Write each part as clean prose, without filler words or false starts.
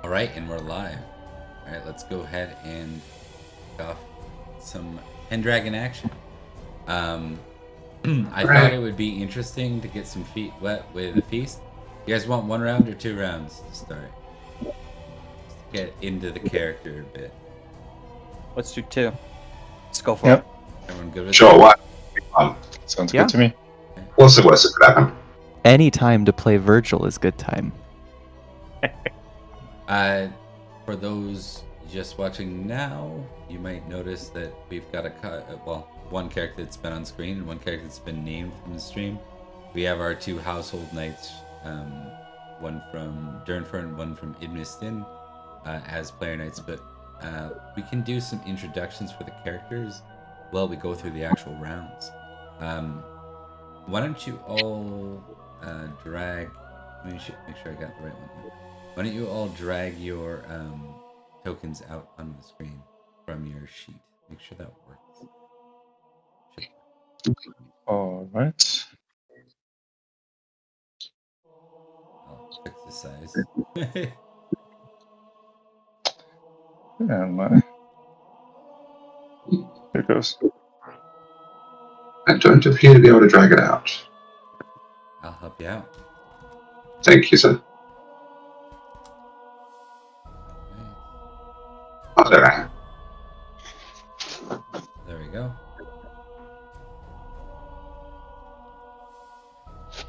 All right, and we're live. All right, let's go ahead and kick off some Pendragon action. I thought it would be interesting to get some feet wet with a feast. You guys want 1 round or 2 rounds to start? Just to get into the character a bit. Let's do 2. Let's go for it. Everyone good with Sure, that? what? Sounds Yeah. good to me. What's the worst that could happen? Any time to play Virgil is good time. For those just watching now, you might notice that we've got one character that's been on screen and one character that's been named from the stream. We have our 2 household knights, one from Durnfur and one from Idmiston, as player knights, but we can do some introductions for the characters while we go through the actual rounds. Why don't you all drag... Let me make sure I got the right one. Why don't you all drag your tokens out on the screen from your sheet? Make sure that works. All right. I'll fix the size. And here goes. I don't appear to be able to drag it out. I'll help you out. Thank you, sir. Oh, there I am. There we go.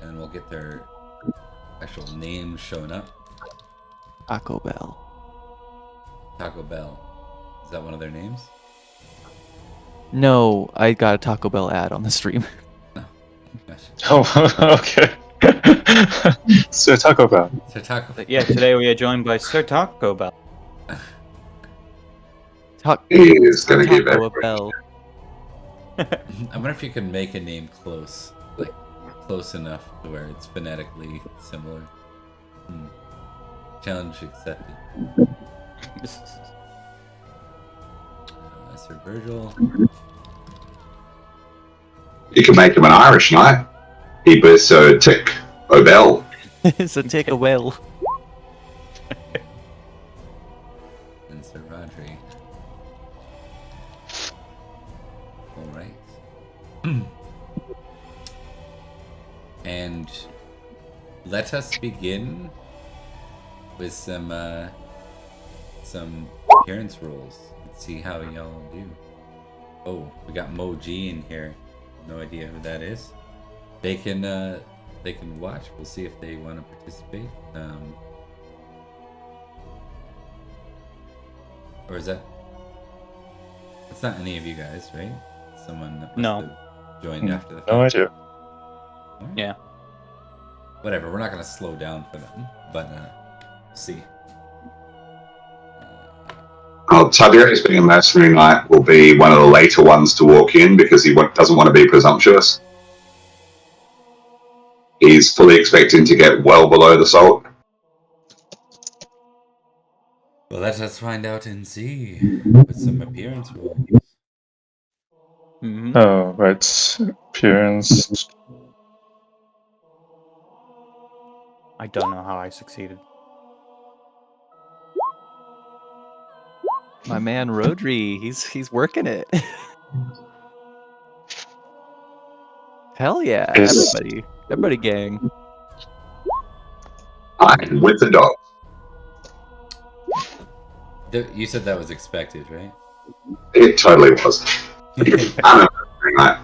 And we'll get their actual names showing up. Taco Bell. Taco Bell. Is that one of their names? No, I got a Taco Bell ad on the stream. No. Gosh. Oh, okay. So Taco Bell. So Taco Bell. Yeah, today we are joined by Sir Taco Bell. He is going to give Taco everyone. Bell. I wonder if you can make a name close enough to where it's phonetically similar. Challenge accepted. Sir Virgil. You can make him an Irish knight. He was so tick Obel. So take a well. And Sir Rodri. Alright. And let us begin with some appearance rolls. Let's see how y'all do. Oh, we got Moji in here. No idea who that is. They can watch. We'll see if they want to participate. Or is that? It's not any of you guys, right? Someone that must have joined after the fact. No idea. Alright. Yeah. Whatever. We're not gonna slow down for them, but see. Tiberius, being a mercenary knight, will be one of the later ones to walk in because he doesn't want to be presumptuous. He's fully expecting to get well below the salt. Well, let us find out and see with some appearance rolls. Mm-hmm. Oh, right. Appearance. I don't know how I succeeded. My man Rodri, he's working it. Hell yeah, Yes. everybody gang. I'm with the dog. You said that was expected, right? It totally was. I'm a mercenary knight.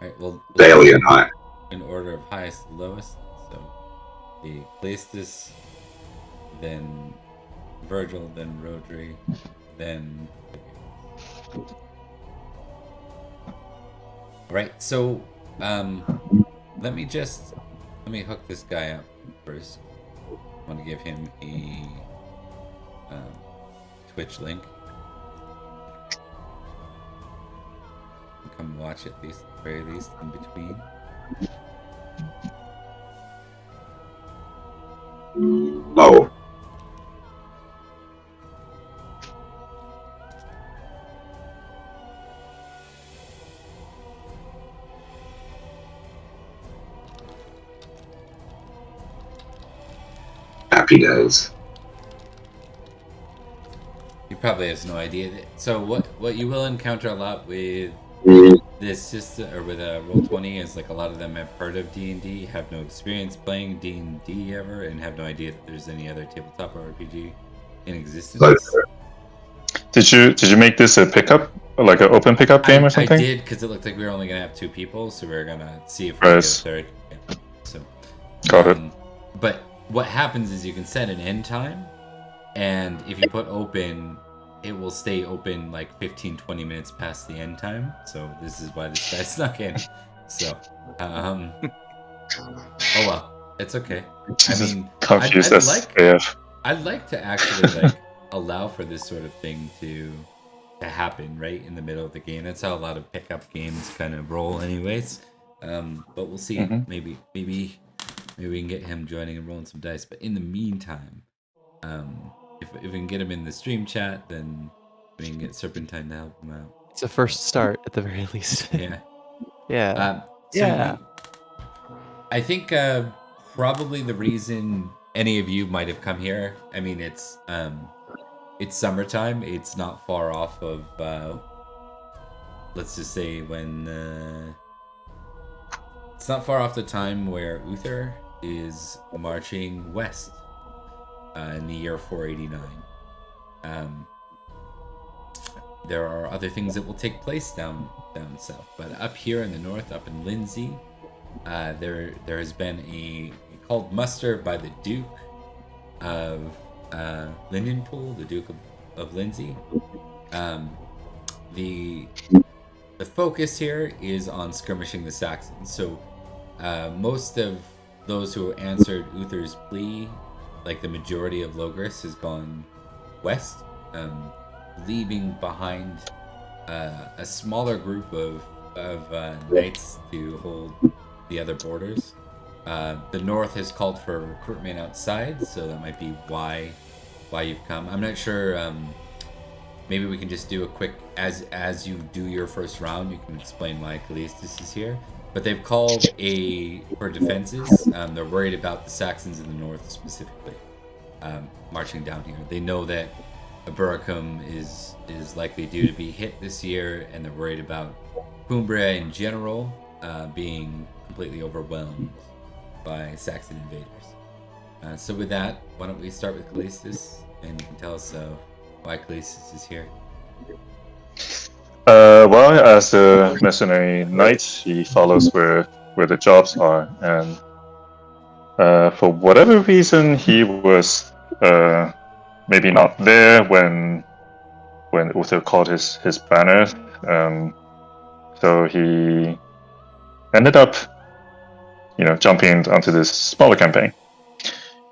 Alright, well, Daily a knight. in order of highest to lowest. So, the Plaistus, then Virgil, then Rodri, then... Alright, so, let me hook this guy up first. I want to give him a Twitch link. Come watch at least, at the very least, in between. Oh. Happy days. probably has no idea. So what you will encounter a lot with this system or with Roll20 is like a lot of them have heard of D&D, have no experience playing D&D ever, and have no idea that there's any other tabletop RPG in existence. Did you make this a pickup, like an open pickup game or something? I did, because it looked like we were only gonna have 2 people, so we were gonna see if we could get a third. Yeah. So Got it. But what happens is you can set an end time, and if you put open, it will stay open like 15-20 minutes past the end time. So this is why this guy snuck in. So oh well, it's okay. I mean, Confused as AF. I'd like to actually like allow for this sort of thing to happen right in the middle of the game. That's how a lot of pickup games kind of roll anyways. But we'll see. Maybe we can get him joining and rolling some dice. But in the meantime, if we can get him in the stream chat, then we can get Serpentine to help him out. It's a first start at the very least. Yeah. Yeah. So I think probably the reason any of you might have come here, I mean, it's summertime. It's not far off of, let's just say when, it's not far off the time where Uther is marching west in the year 489. There are other things that will take place down south, but up here in the north, up in Lindsey, there has been a called muster by the Duke of Lindenpool, the Duke of Lindsey. The focus here is on skirmishing the Saxons. So most of those who answered Uther's plea, like the majority of Logris, has gone west, leaving behind a smaller group of knights to hold the other borders. The north has called for recruitment outside, so that might be why you've come. I'm not sure. Maybe we can just do a quick, as you do your first round, you can explain why Callistus is here. But they've called for defenses. They're worried about the Saxons in the north specifically, marching down here. They know that Aburacum is likely due to be hit this year, and they're worried about Cumbria in general being completely overwhelmed by Saxon invaders. So with that, why don't we start with Callistus, and you can tell us why Callistus is here. Well, as a mercenary knight, he follows where the jobs are, and for whatever reason, he was maybe not there when Uther called his banner. So he ended up, jumping onto this smaller campaign.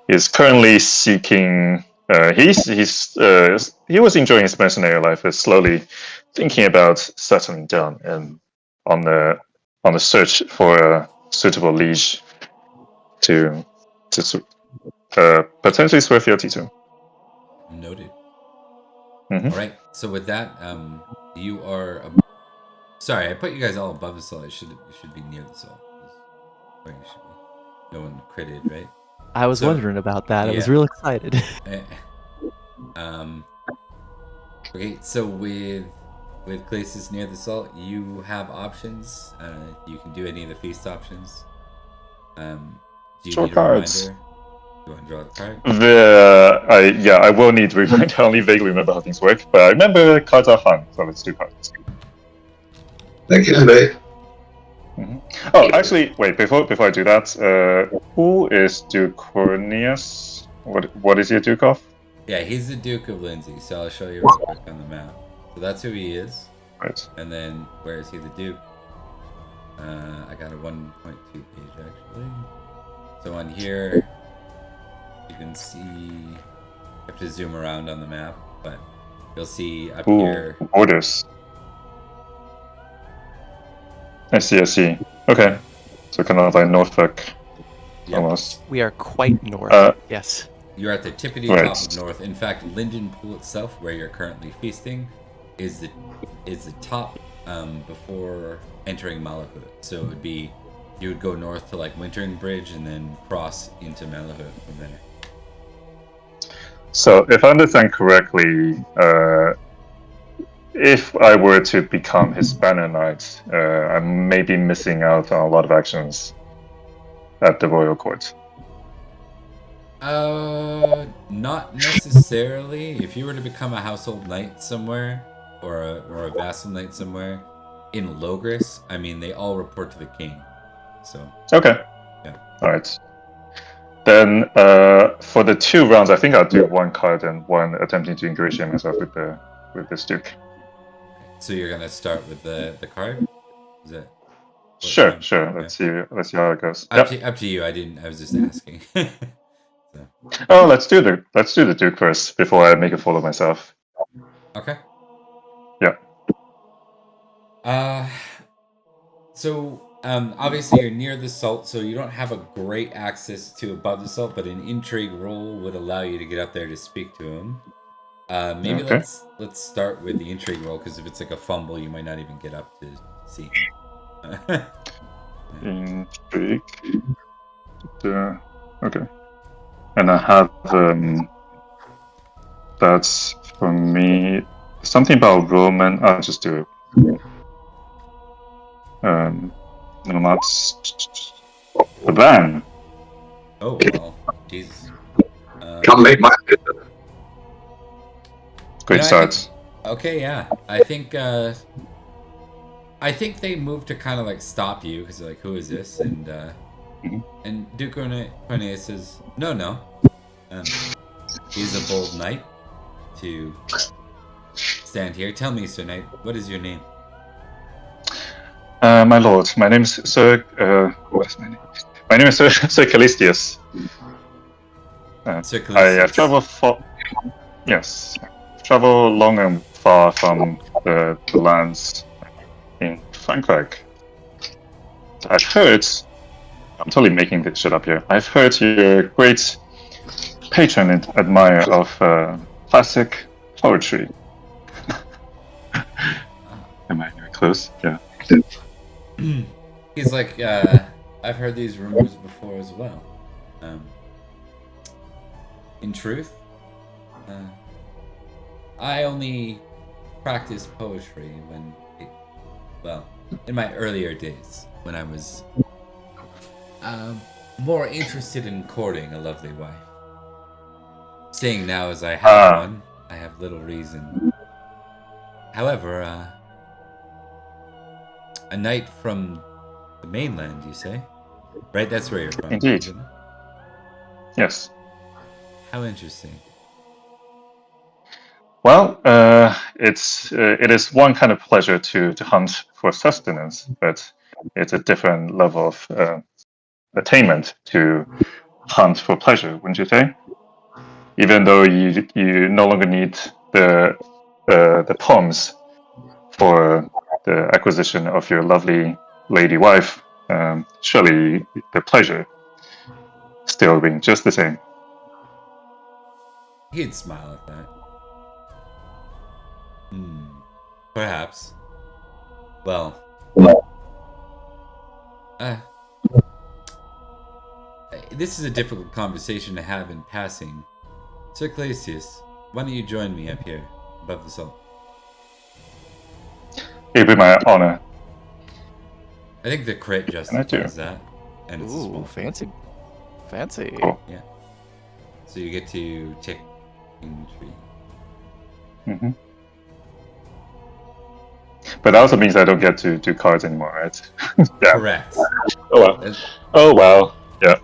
He's currently seeking. He was enjoying his mercenary life, but slowly thinking about settling down and on the search for a suitable liege to potentially swear fealty to. Noted. Mm-hmm. All right. So with that, you are. Sorry, I put you guys all above the salt. You should be near the salt. Where you should be. No one critted, right? I was wondering about that. I was real excited. Okay, so with places near the salt, you have options. You can do any of the feast options. Do you Draw need cards. a reminder? You want to draw a card? I will need to remind. I only vaguely remember how things work, but I remember cards are fun, so let's do cards. Thank you, Andy. Mm-hmm. Oh, actually, wait. Before I do that, who is Duke Cornelius? What is he a Duke of? Yeah, he's the Duke of Lindsey, so I'll show you real quick on the map. So that's who he is. Right. And then, where is he the Duke? I got a 1.2 page, actually. So on here, you can see... You have to zoom around on the map, but you'll see up here... Borders. I see. Okay. So kind of like Norfolk, almost. We are quite north. Yes. You're at the tippity top of north. In fact, Lindenpool itself, where you're currently feasting, is the top before entering Malahut. So it would be, you would go north to like Wintering Bridge and then cross into Malahut from there. So, if I understand correctly, if I were to become his banner knight, I may be missing out on a lot of actions at the royal court. Not necessarily. If you were to become a household knight somewhere, or a vassal knight somewhere, in Logris, I mean, they all report to the king. So. Okay. Yeah. All right. Then, for the 2 rounds, I think I'll do 1 card and 1 attempting to ingratiate myself with this duke. So you're gonna start with the card? Is it? Sure. Let's see how it goes. Up to you. I was just asking. So. Oh, let's do the duke first before I make a fool of myself. Okay. Yeah. So obviously you're near the salt, so you don't have a great access to above the salt, but an intrigue roll would allow you to get up there to speak to him. Maybe Okay. let's start with the intrigue roll, because if it's like a fumble, you might not even get up to see him. Intrigue. Okay. And I have that's for me something about Roman. I'll just do it. No, that's the ban. Oh well, Jesus. Come meet my sister. Great start. Okay, yeah. I think they moved to kind of like stop you, because they're like, who is this? And and Duke Cornelius says, no. He's a bold knight to stand here. Tell me, Sir Knight, what is your name? My lord, my name is Sir. What is my name? My name is Sir Callistius. Sir Callistius. I travel travel long and far from the lands in Frankreich. I've heard. I'm totally making this shit up here. I've heard you're a great patron and admirer of classic poetry. Am I close? Yeah. He's like, I've heard these rumors before as well. In truth, I only practiced poetry in my earlier days, when I was more interested in courting a lovely wife. Seeing now as I have one, I have little reason. However, a knight from the mainland, you say? Right, that's where you're from. Indeed. Isn't it? Yes. How interesting. Well, it is one kind of pleasure to hunt for sustenance, but it's a different level of attainment to hunt for pleasure, wouldn't you say? Even though you no longer need the poems for the acquisition of your lovely lady wife, surely the pleasure still rings just the same. He'd smile at that. Perhaps. Well. This is a difficult conversation to have in passing. Sir Callistius, why don't you join me up here, above the salt? It'd be my honor. I think the crit justifies that. And it's Ooh, fancy. Fancy. Cool. Yeah. So you get to tick intrigue. Mm-hmm. But that also means I don't get to do cards anymore, right? Yeah. Correct. Oh well. Oh well. Yeah.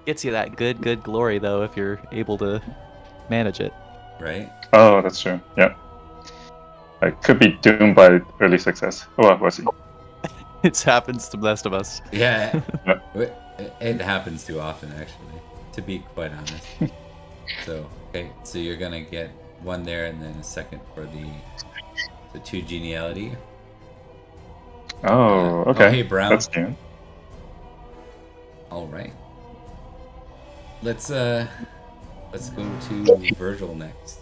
Gets you that good glory, though, if you're able to manage it. Right? Oh, that's true. Yeah. I could be doomed by early success. Oh well, we'll see. It happens to the best of us. Yeah. Yeah. It happens too often, actually, to be quite honest. So, okay, so you're gonna get one there and then a second for the 2 geniality. Oh, okay. Oh, hey, Brown. That's new. All right. Let's go to Virgil next.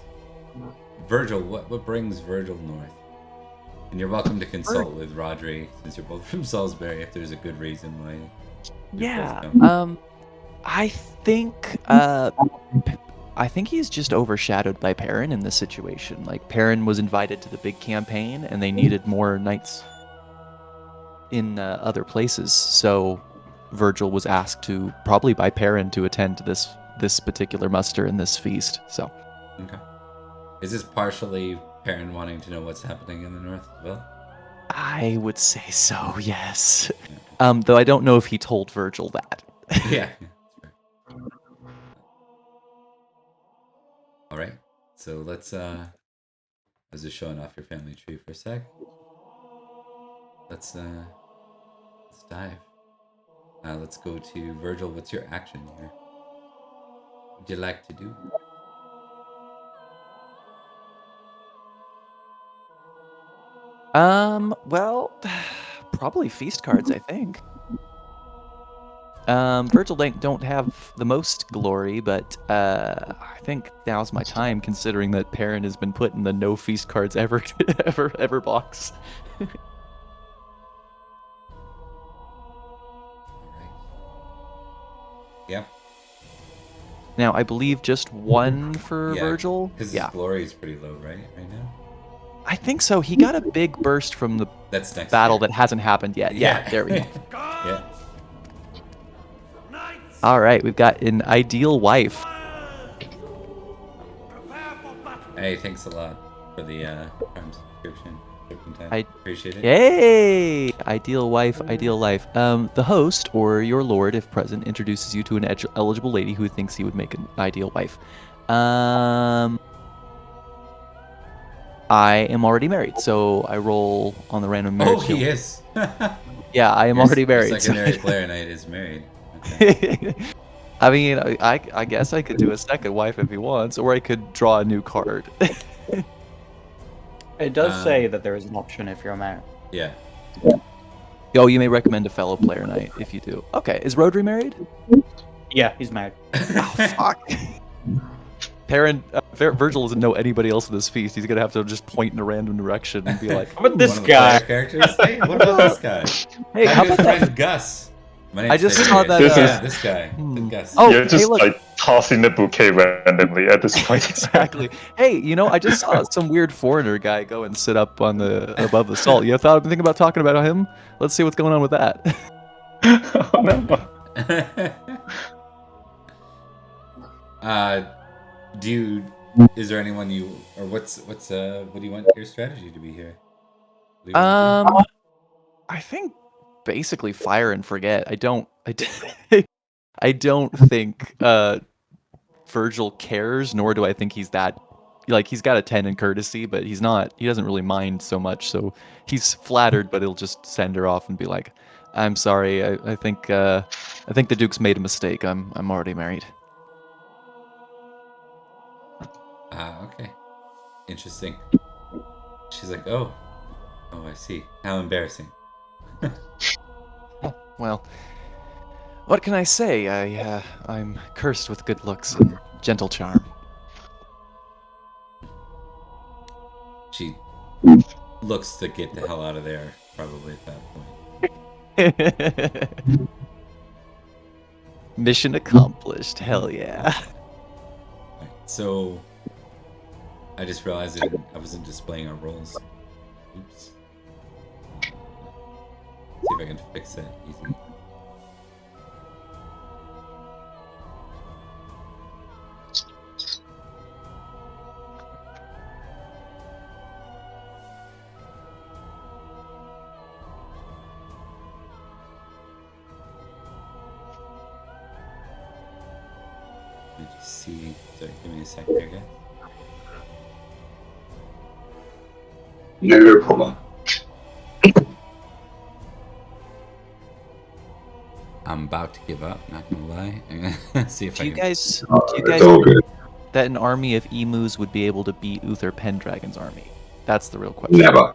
Virgil, what brings Virgil north? And you're welcome to consult with Rodri, since you're both from Salisbury, if there's a good reason why. Yeah. I think I think he's just overshadowed by Perrin in this situation. Like, Perrin was invited to the big campaign, and they needed more knights in other places. So Virgil was asked to, probably by Perrin, to attend to this particular muster and this feast. So, Okay. Is this partially Perrin wanting to know what's happening in the north as well? I would say so, yes. Though I don't know if he told Virgil that. Yeah. All right. So let's I was just showing off your family tree for a sec. Let's dive. Let's go to Virgil. What's your action here? What would you like to do? Well, probably feast cards, I think. Virgil don't have the most glory, but I think now's my time, considering that Perrin has been put in the no feast cards ever ever box. All right. Yep. Now, I believe just one for Yeah, Virgil. Because his glory is pretty low, right now? I think so. He got a big burst from the That's next battle year. that hasn't happened yet. Yeah, there we go. Yeah. All right, we've got an ideal wife. Hey, thanks a lot for the Prime subscription. I appreciate it. Yay! Ideal wife, ideal life. The host, or your lord if present, introduces you to an eligible lady who thinks he would make an ideal wife. I am already married, so I roll on the random marriage. Oh, he is. Yeah, I am already married. Your secondary player knight is married. Okay. I mean, I guess I could do a second wife if he wants, or I could draw a new card. It does say that there is an option if you're married. Yeah. Oh, you may recommend a fellow player knight if you do. Okay, is Rodri married? Yeah, he's married. Oh, fuck. Perrin, Virgil doesn't know anybody else in this feast. He's gonna have to just point in a random direction and be like, How about this One of the guy? player characters? Hey, what about this guy? "Hey, My how good about that?" friend Gus. My name's I just David. saw that, Yeah, this guy. Gus. Oh, You're just hey, look. like tossing the bouquet randomly at this point. Exactly. Hey, I just saw some weird foreigner guy go and sit up on above the salt. You thought anything about talking about him? Let's see what's going on with that. Oh, no. Is there anyone what do you want your strategy to be here? What do you want to I think basically fire and forget. I don't think Virgil cares, nor do I think he's that, like, he's got a 10 in courtesy, but he doesn't really mind so much, so he's flattered, but he'll just send her off and be like, I'm sorry, I think the Duke's made a mistake. I'm already married. Okay. Interesting. She's like, oh, I see. How embarrassing. Well, what can I say? I'm cursed with good looks and gentle charm. She looks to get the hell out of there, probably at that point. Mission accomplished. Hell yeah. Right, so, I just realized that I wasn't displaying our rolls. Oops. See if I can fix that easy. Let me just see. Sorry, give me a second here, guys. No problem. I'm about to give up, not gonna lie. I'm gonna see if Do I you can... guys It's all good. that an army of emus would be able to beat Uther Pendragon's army? That's the real question. Never.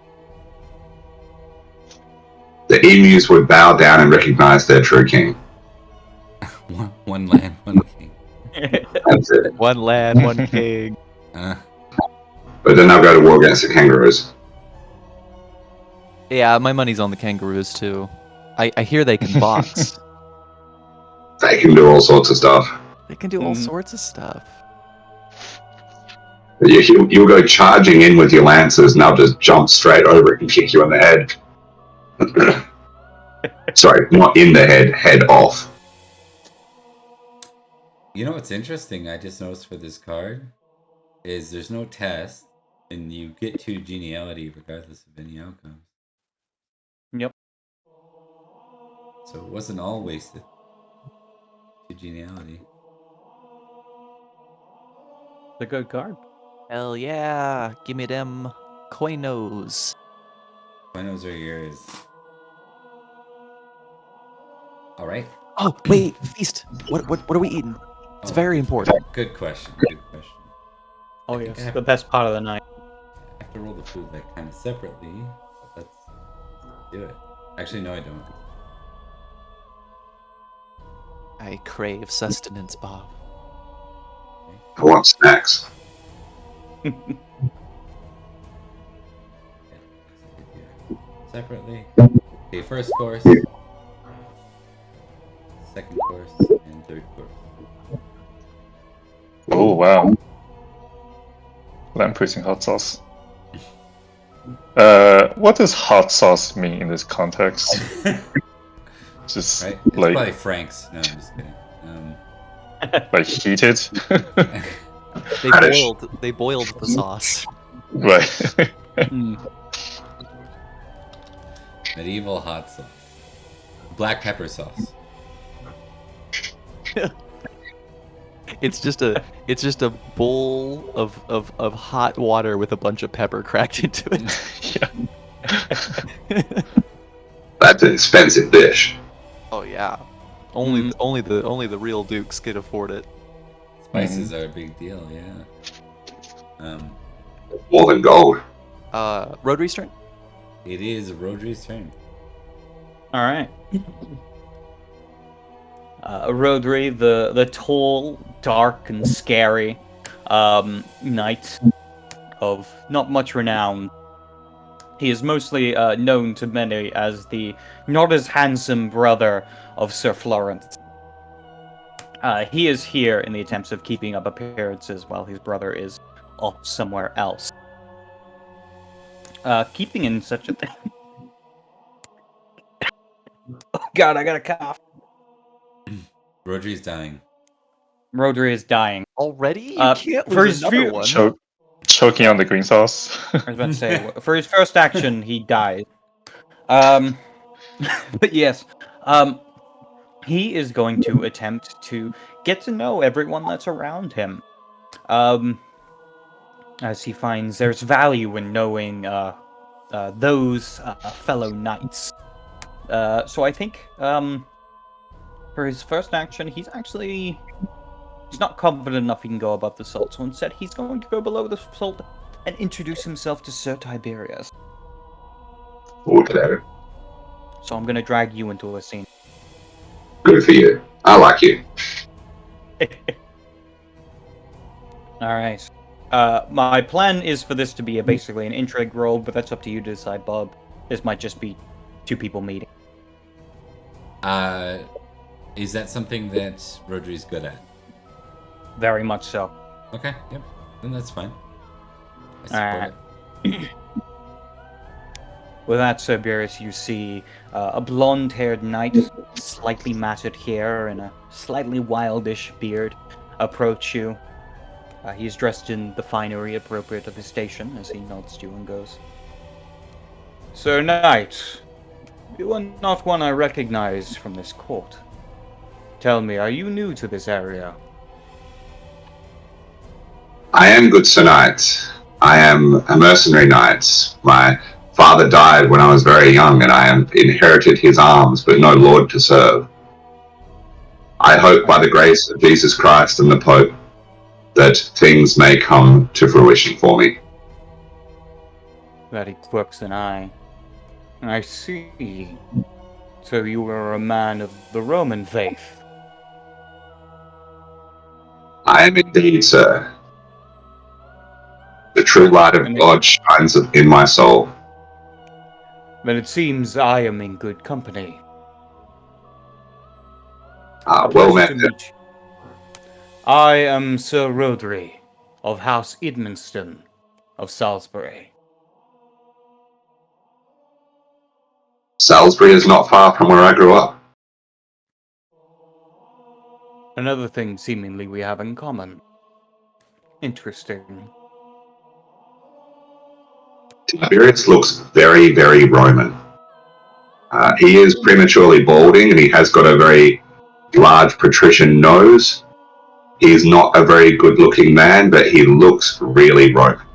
The emus would bow down and recognize their true king. one land, one king. That's it. One land, one king. But then they'll go to war against the kangaroos. Yeah, my money's on the kangaroos too. I hear they can box. They can do all sorts of stuff. They can do all sorts of stuff. You'll go charging in with your lancers, and I'll just jump straight over it and kick you in the head. Sorry, not in the head, head off. You know what's interesting? I just noticed for this card is there's no test, and you get 2 geniality regardless of any outcomes. Yep. So it wasn't all wasted. 2 geniality. It's a good card. Hell yeah! Give me them coinos. Finals are yours. All right. Oh wait, feast. What are we eating? It's Oh, very important. Good question. Good question. Oh, I think yes. I have- The best part of the night. I have to roll the food like kind of separately, but let's do it. Actually, no, I don't. I crave sustenance, Bob. I want snacks. Separately. Okay, first course, second course, and third course. Oh wow. Lamb pudding hot sauce. What does hot sauce mean in this context? Just Right? It's like probably Frank's. No, I'm just kidding. like heated, They boiled the sauce. right? Medieval hot sauce. Black pepper sauce. It's just a bowl of hot water with a bunch of pepper cracked into it. Yeah. That's an expensive dish. Oh yeah. Only the real dukes could afford it. Spices are a big deal, yeah. More than gold. Rotary's turn. It is Rodri's turn. All right. Rodri, the tall, dark, and scary knight of not much renown. He is mostly known to many as the not as handsome brother of Sir Florence. He is here in the attempts of keeping up appearances while his brother is off somewhere else. Keeping in such a thing. Oh God, I got a cough. Rodri's dying. Rodri is dying. Already? You can't for lose his another one. Choking on the green sauce. I was about to say, for his first action, he dies. But yes, he is going to attempt to get to know everyone that's around him. As he finds there's value in knowing those fellow knights. So I think for his first action, he's not confident enough he can go above the salt. So instead, he's going to go below the salt and introduce himself to Sir Tiberius. Okay. So I'm going to drag you into a scene. Good for you. I like you. Alright. My plan is for this to be basically an intrigue roll, but that's up to you to decide, Bob. This might just be 2 people meeting. Is that something that Rodri's good at? Very much so. Okay, yep. Then that's fine. I support it. With that, Tiberius, you see a blonde-haired knight, slightly matted hair and a slightly wildish beard, approach you. He is dressed in the finery appropriate of his station as he nods to you and goes, Sir Knight, you are not one I recognize from this court. Tell me, are you new to this area? I am good Sir Knight. I am a mercenary knight. My father died when I was very young, and I inherited his arms, but no lord to serve. I hope by the grace of Jesus Christ and the Pope that things may come to fruition for me. That he quirks an eye. I see. So you are a man of the Roman faith. I am indeed, sir. The true light of God shines in my soul. Then it seems I am in good company. Well Pleasure met. to meet you. I am Sir Rodri, of House Edmonston of Salisbury. Salisbury is not far from where I grew up. Another thing seemingly we have in common. Interesting. Tiberius looks very, very Roman. He is prematurely balding and he has got a very large patrician nose. He's not a very good looking man, but he looks really Roman.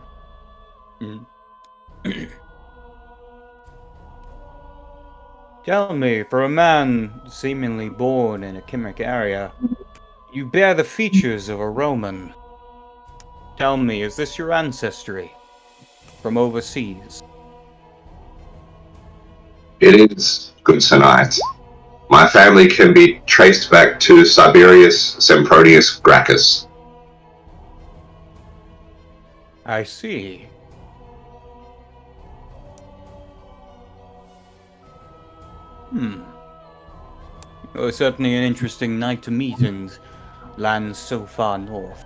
Tell me, for a man seemingly born in a Chimeric area, you bear the features of a Roman. Tell me, is this your ancestry from overseas? It is, good Sir Knight. My family can be traced back to Siberius Sempronius Gracchus. I see. It was certainly an interesting night to meet in lands so far north.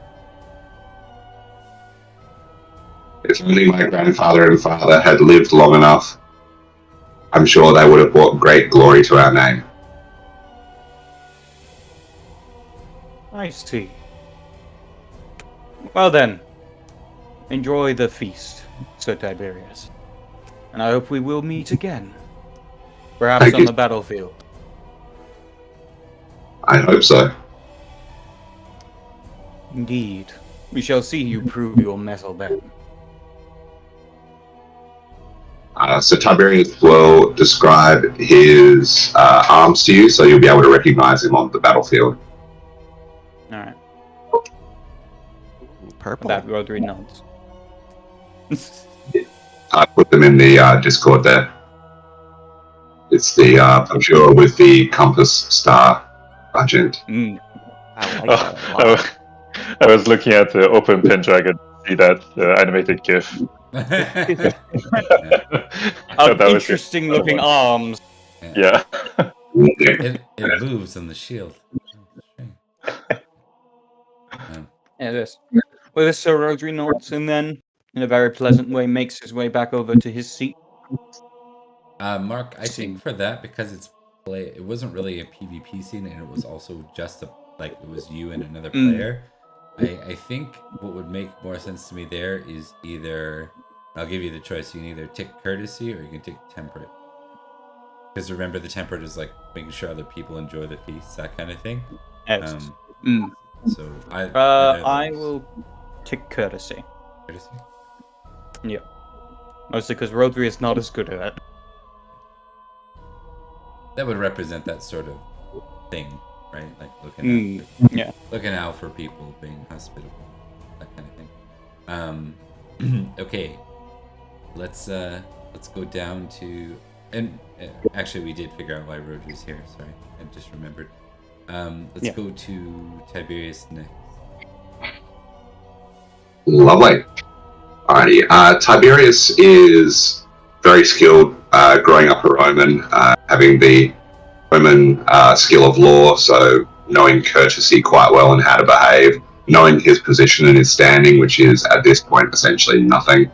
If only my grandfather and father had lived long enough, I'm sure they would have brought great glory to our name. I see. Well then, enjoy the feast, Sir Tiberius. And I hope we will meet again. Perhaps Thank on you. the battlefield. I hope so. Indeed. We shall see you prove your mettle then. So Tiberius will describe his arms to you, so you'll be able to recognize him on the battlefield. Alright. Purple. That Rodri nods. I put them in the Discord there. It's the brochure with the compass star argent. Mm. I like that a lot. I was looking at the open Pendragon to see that animated GIF. That was Interesting looking arms. Yeah. It moves on the shield. Yeah, this. Well, this Sir Rodri nods and then, in a very pleasant way, makes his way back over to his seat. Mark, I think for that, because it wasn't really a PvP scene, and it was also just it was you and another player. I think what would make more sense to me there is either, I'll give you the choice. You can either take courtesy or you can take temperate. Because remember, the temperate is like making sure other people enjoy the feast, that kind of thing. Yes. So I will take courtesy. Courtesy. Yeah. Mostly because Rodri is not as good at it. That would represent that sort of thing, right? Like looking out for people, being hospitable, that kind of thing. Okay, let's go down to, and actually we did figure out why Rodri's here. Sorry, I just remembered. Let's go to Tiberius next. Lovely. Alrighty. Tiberius is very skilled growing up a Roman, having the Roman skill of law, so knowing courtesy quite well and how to behave, knowing his position and his standing, which is at this point essentially nothing.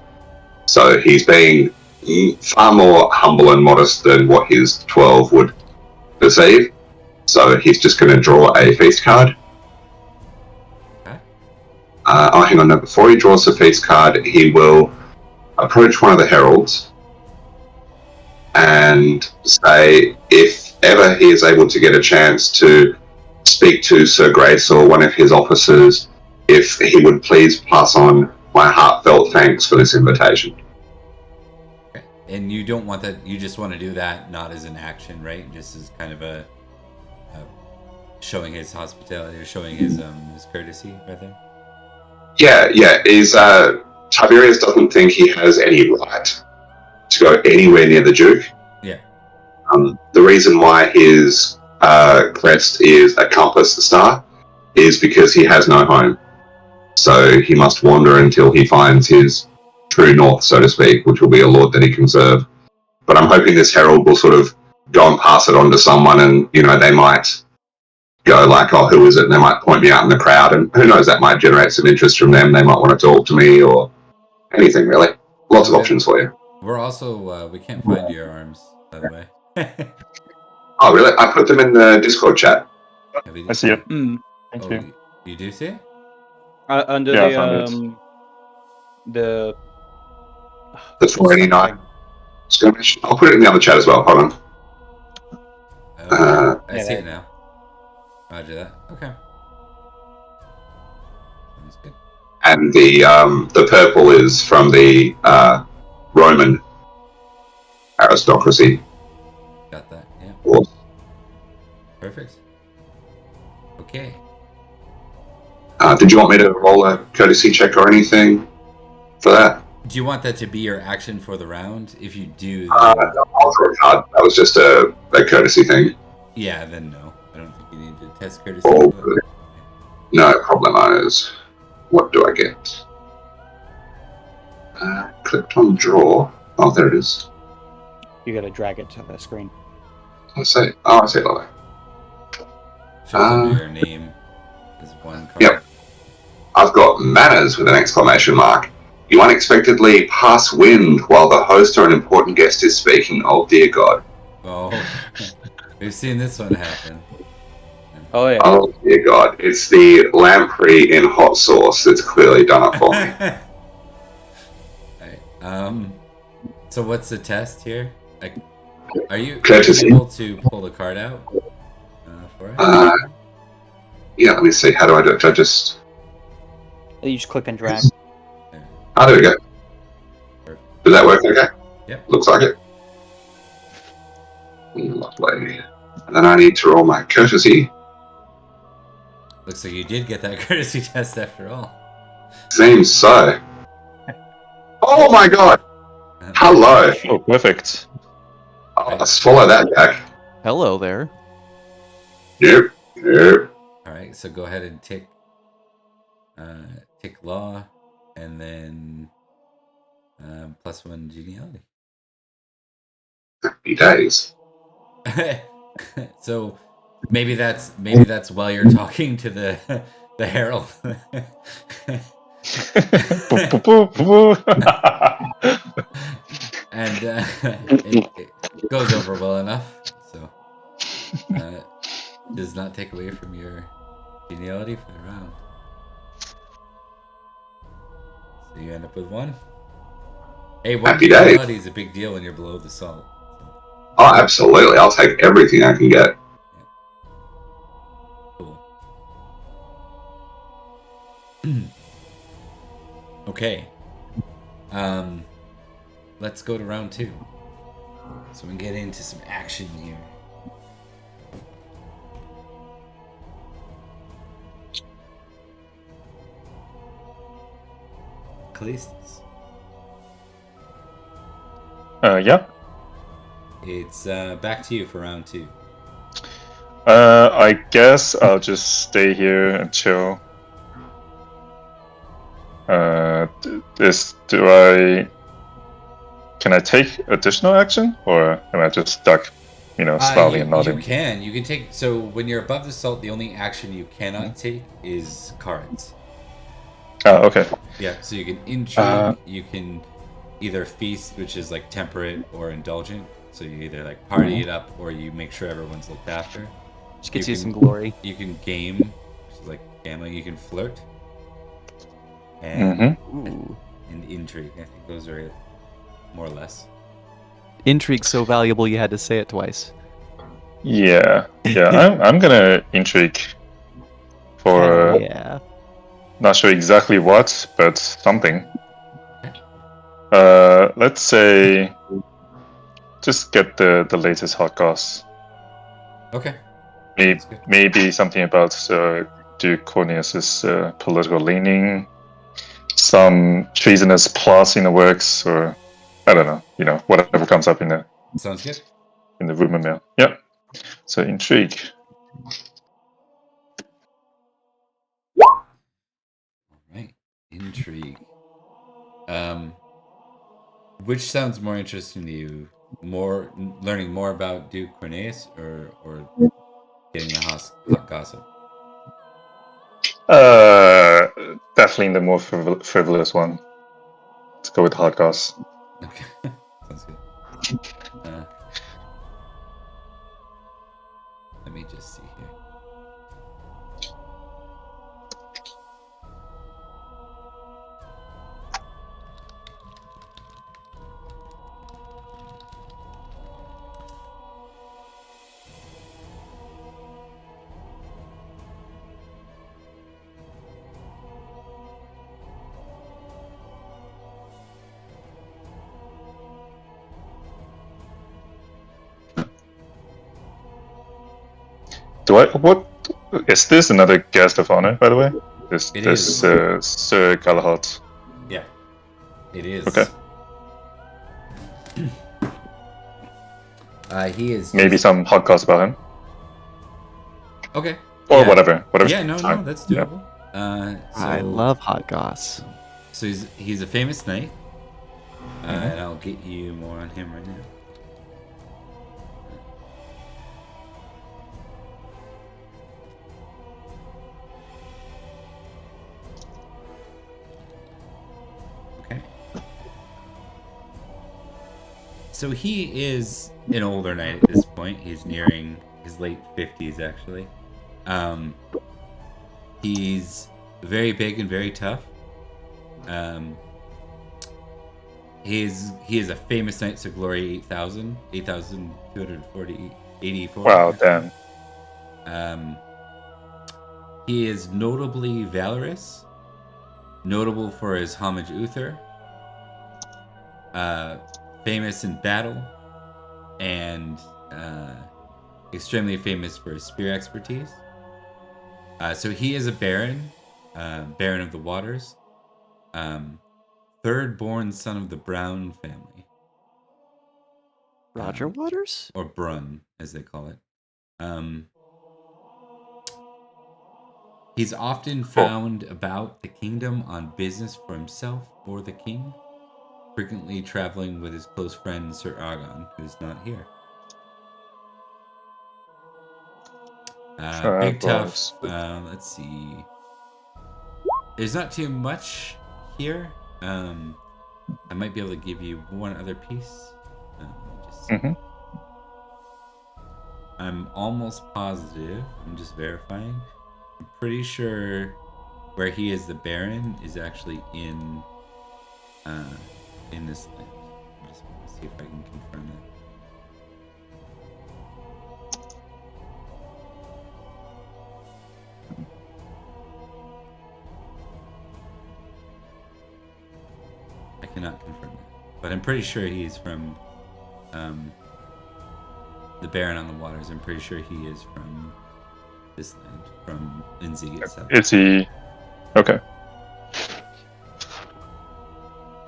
So he's being far more humble and modest than what his 12 would perceive. So he's just going to draw a feast card. Hang on. No, before he draws the feast card, he will approach one of the heralds and say, if ever he is able to get a chance to speak to Sir Grace or one of his officers, if he would please pass on my heartfelt thanks for this invitation. Okay. And you don't want that, you just want to do that not as an action, right? Just as kind of a showing his hospitality or showing his courtesy right there? Yeah. Tiberius doesn't think he has any right to go anywhere near the Duke. Yeah. The reason why his crest is a compass star is because he has no home. So he must wander until he finds his true north, so to speak, which will be a lord that he can serve. But I'm hoping this herald will sort of go and pass it on to someone, and they might go like, oh, who is it? And they might point me out in the crowd, and who knows, that might generate some interest from them. They might want to talk to me or anything, really. Lots of options for you. We're also, we can't find your arms, by the way. Oh, really? I put them in the Discord chat. I see it. Mm. Thank Oh, you. you do see it? Under Yeah, I found the The 489 something. skirmish. I'll put it in the other chat as well. Hold on. I see there it now. Roger that. Okay. Sounds good. And the purple is from the Roman aristocracy. Got that. Yeah. Or, Perfect. Okay. did you want me to roll a courtesy check or anything for that? Do you want that to be your action for the round? If you do, then, I'll draw a card. That was just a courtesy thing. yeah, then no. I don't think you need to test courtesy. Oh, for that. no problemos. What do I get? Clicked on draw. Oh, there it is. You gotta drag it to the screen. I say. Oh, I see it. Lovely. Shows under your name is one card. Yep. I've got manners with an exclamation mark. You unexpectedly pass wind while the host or an important guest is speaking. Oh dear God. Oh, we've seen this one happen. Oh yeah. Oh dear God. It's the lamprey in hot sauce that's clearly done it for me. Alright, so what's the test here? Are you Courtesy. able to pull the card out for it? Yeah, let me see. How do I do it? Do I just... You just click and drag. Oh, there we go. Did that work okay? Yep. Looks like it. Lovely. And then I need to roll my courtesy. Looks like you did get that courtesy test after all. Seems so. Oh my God! Hello! Oh, perfect. I'll swallow that, Jack. Hello there. Nope. Nope. Alright, so go ahead and tick law, and then +1 genealogy. Happy days. So maybe that's while you're talking to the herald. And it goes over well enough, so does not take away from your geniality for the round. So you end up with 1. Hey, 1 Happy days. geniality is a big deal when you're below the salt. Oh, absolutely. I'll take everything I can get. Cool. Okay. Let's go to round 2. So we can get into some action here. Callistus. Yeah. It's back to you for round 2. I guess I'll just stay here and chill. Can I take additional action, or am I just stuck, smiling and nodding? You can take, so when you're above the salt, the only action you cannot take is cards. Oh, okay. Yeah, so you can intrigue, you can either feast, which is like temperate or indulgent, so you either like party it up or you make sure everyone's looked after. Just gets you some glory. You can game, which is like gambling. You can flirt, and intrigue. I think those are it, more or less. Intrigue's so valuable you had to say it twice. Yeah. I'm gonna intrigue for yeah. not sure exactly what, but something. Let's say just get the latest hot goss. Okay. Maybe something about Duke Cornelius's political leaning, some treasonous plots in the works, or I don't know, whatever comes up in the Sounds good. in the rumor mill. Yep. So intrigue. Right. Intrigue. Which sounds more interesting to you? Learning more about Duke Cornelius, or getting the hot gossip? Definitely the more frivolous one. Let's go with hot goss. Okay, sounds good. Let me just see here. What is this? Another guest of honor, by the way? It This is. Sir Galahad. Yeah, it is. Okay. He is Maybe some hot goss about him. Okay. Or Yeah. whatever. Yeah, no, that's doable. Yeah. I love hot goss. So he's a famous knight, and I'll get you more on him right now. Okay. So he is an older knight at this point. He's nearing his late 50s, actually. He's very big and very tough. He is a famous Knights of Glory 8,284. Wow, damn. He is notably valorous, notable for his homage Uther, famous in battle, and extremely famous for his spear expertise. So he is a baron, Baron of the Waters, third born son of the Brown family. Roger Waters? Or Brun, as they call it. He's often found about the kingdom on business for himself or the king, frequently traveling with his close friend Sir Argon, who's not here. Big tough. Let's see. There's not too much here. I might be able to give you one other piece. Let me just see. I'm almost positive. I'm just verifying. I'm pretty sure where he is the Baron is actually in this land. I just want to see if I can confirm that. I cannot confirm that, but I'm pretty sure he's from the Baron on the Waters. I'm pretty sure he is from this land, from Lindsey itself. Is he? Okay.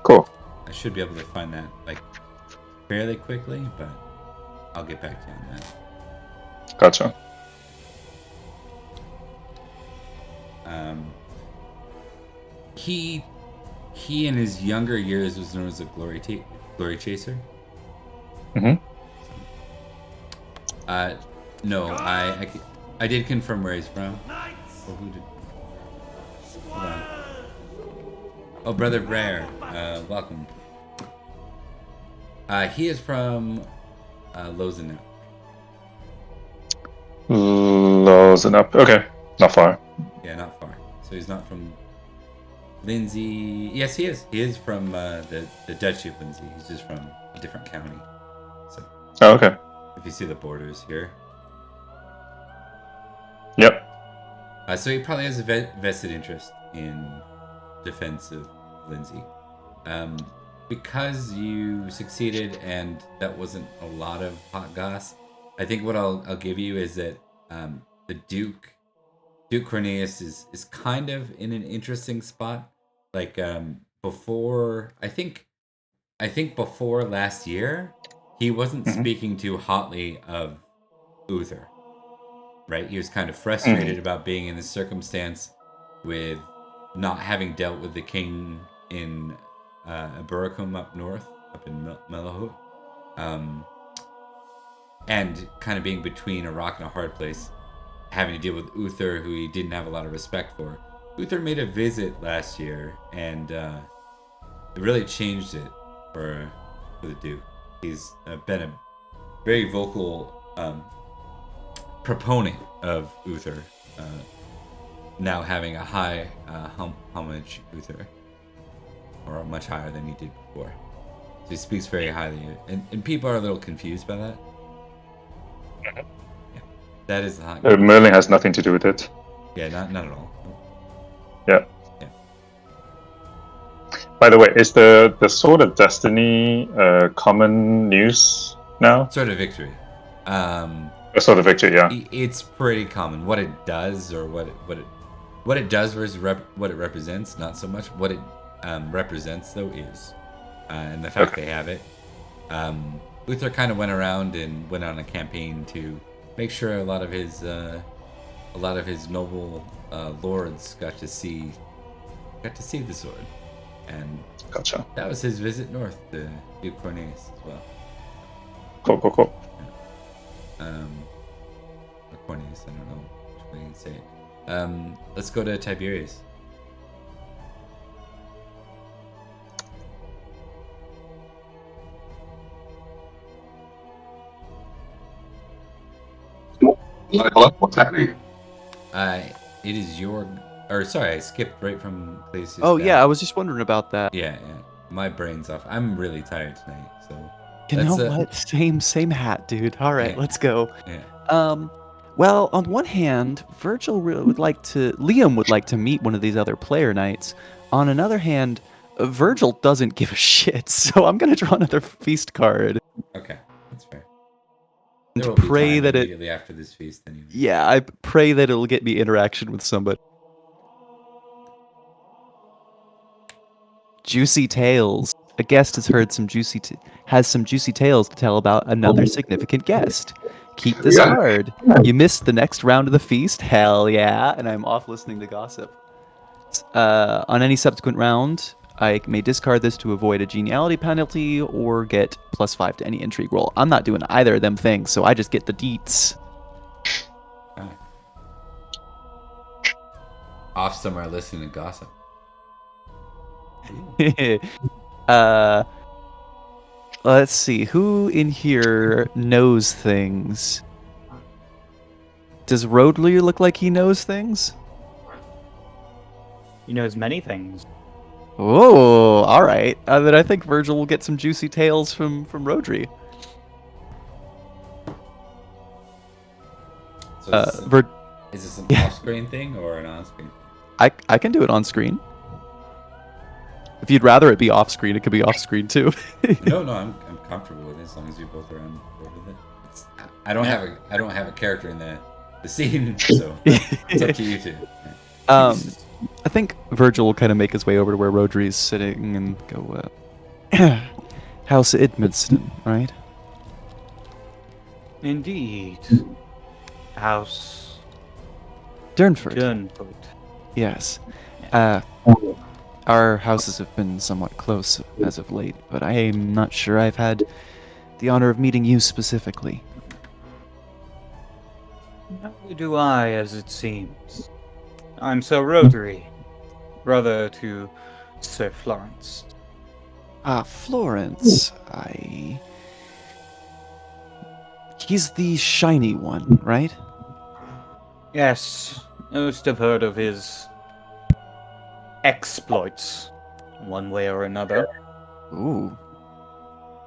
Cool. I should be able to find that like fairly quickly, but I'll get back to you on that. Gotcha. He in his younger years was known as a glory chaser. No, I did confirm where he's from. Oh, who did? Hold on. Oh, Brother Brer, welcome. He is from Lozenau. Lozenau. Okay, not far. Yeah, not far. So he's not from Lindsey. Yes, he is. He is from the Duchy of Lindsey. He's just from a different county. So. Oh, okay. If you see the borders here. Yep. So he probably has a vested interest in defense of Lindsey. Because you succeeded and that wasn't a lot of hot goss, I think what I'll give you is that the Duke Cornelius is kind of in an interesting spot. Like before, I think before last year, he wasn't speaking too hotly of Uther. Right? He was kind of frustrated about being in this circumstance with not having dealt with the king in Buricum up north, up in Melahut, and kind of being between a rock and a hard place. having to deal with Uther, who he didn't have a lot of respect for. Uther made a visit last year, and it really changed it for the Duke. He's been a very vocal proponent of Uther, now having a high homage Uther, or much higher than he did before. So he speaks very highly, and people are a little confused by that. Yeah, that is the hot. Merlin has nothing to do with it. Yeah, not at all. Yeah. Yeah. By the way, is the Sword of Destiny common news now? Sword of Victory. The Sword of Victory, yeah. It's pretty common. What it does, or what it does versus what it represents, not so much. What it represents, though, is, and the fact they have it. Uther kind of went around and went on a campaign to make sure a lot of his noble lords got to see the sword, and Gotcha. that was his visit north to Duke Cornelius as well. Cool. Or Cornelius, I don't know which way you say it. Let's go to Tiberius. Hello, what's happening? It is your. Or sorry, I skipped right from places. Oh yeah, I was just wondering about that. Yeah. My brain's off. I'm really tired tonight, so. You know what? Same hat, dude. All right, Yeah. let's go. Yeah. Well, on one hand, Liam would like to meet one of these other player knights. On another hand, Virgil doesn't give a shit, so I'm gonna draw another feast card. Okay, that's fair. And There will be pray time that immediately after this feast, anyway. Yeah, I pray that it'll get me interaction with somebody. Juicy tales. A guest has heard some juicy tales to tell about another significant guest. Keep this card. You missed the next round of the feast? Hell yeah! And I'm off listening to gossip. On any subsequent round, I may discard this to avoid a geniality penalty or get +5 to any intrigue roll. I'm not doing either of them things, so I just get the deets. Off somewhere listening to gossip. Let's see. Who in here knows things? Does Rodley look like he knows things? He knows many things. Oh, all right. Then I think Virgil will get some juicy tales from Rodri. So is this an off-screen thing or an on-screen thing? I can do it on screen. If you'd rather it be off screen, it could be off screen too. No, I'm comfortable with it as long as you both are on board with it. I don't have a character in the scene, so it's up to you two. I think Virgil will kind of make his way over to where Rodri's sitting and go, House Idmiston, right? Indeed. House Durnford. Yes. Our houses have been somewhat close as of late, but I am not sure I've had the honor of meeting you specifically. Neither do I, as it seems. I'm Sir Rodri, brother to Sir Florence. Florence. He's the shiny one, right? Yes, most have heard of his exploits, one way or another. Ooh.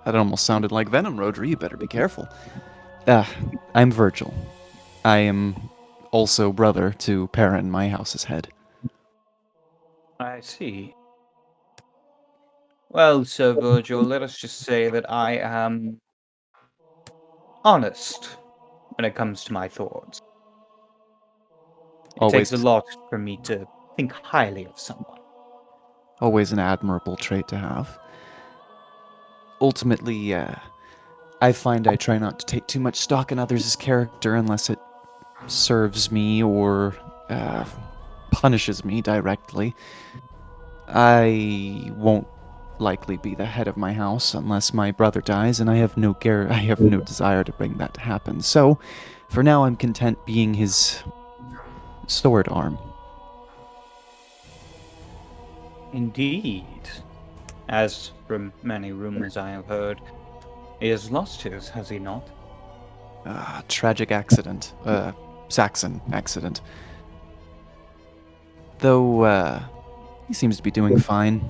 That almost sounded like Venom, Rodri. You better be careful. I'm Virgil. I am also brother to Perrin, my house's head. I see. Well, Sir Virgil, let us just say that I am honest when it comes to my thoughts. It takes a lot for me to think highly of someone. Always an admirable trait to have. Ultimately, I find I try not to take too much stock in others' character unless it serves me or punishes me directly. I won't likely be the head of my house unless my brother dies, and I have no desire to bring that to happen. So, For now, I'm content being his sword arm. Indeed. As from many rumors I have heard, he has lost his, has he not? Tragic accident. Saxon accident. Though, he seems to be doing fine.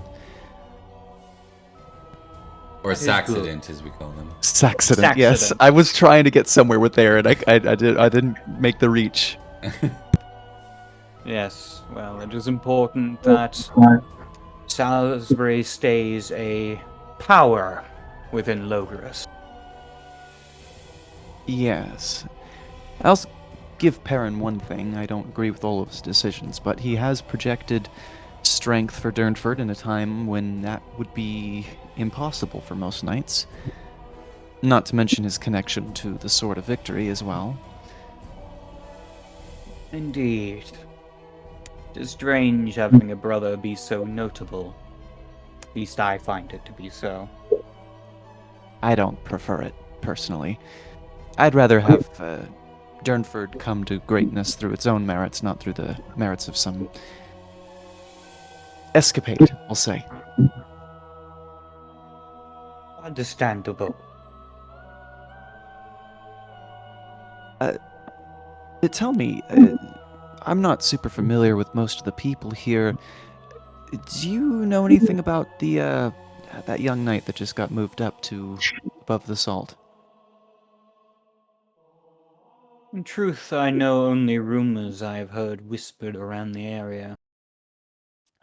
Or Saxident, as we call them. Saxident, yes. Saxident. I was trying to get somewhere with there, and I didn't make the reach. Yes, well, it is important that Salisbury stays a power within Logris. Yes. I'll give Perrin one thing. I don't agree with all of his decisions, but he has projected strength for Durnford in a time when that would be impossible for most knights. Not to mention his connection to the Sword of Victory as well. Indeed. It is strange having a brother be so notable. At least I find it to be so. I don't prefer it, personally. I'd rather have Durnford come to greatness through its own merits, not through the merits of some escapade, I'll say. Understandable. Tell me, I'm not super familiar with most of the people here. Do you know anything about the that young knight that just got moved up to above the salt? In truth, I know only rumors I have heard whispered around the area.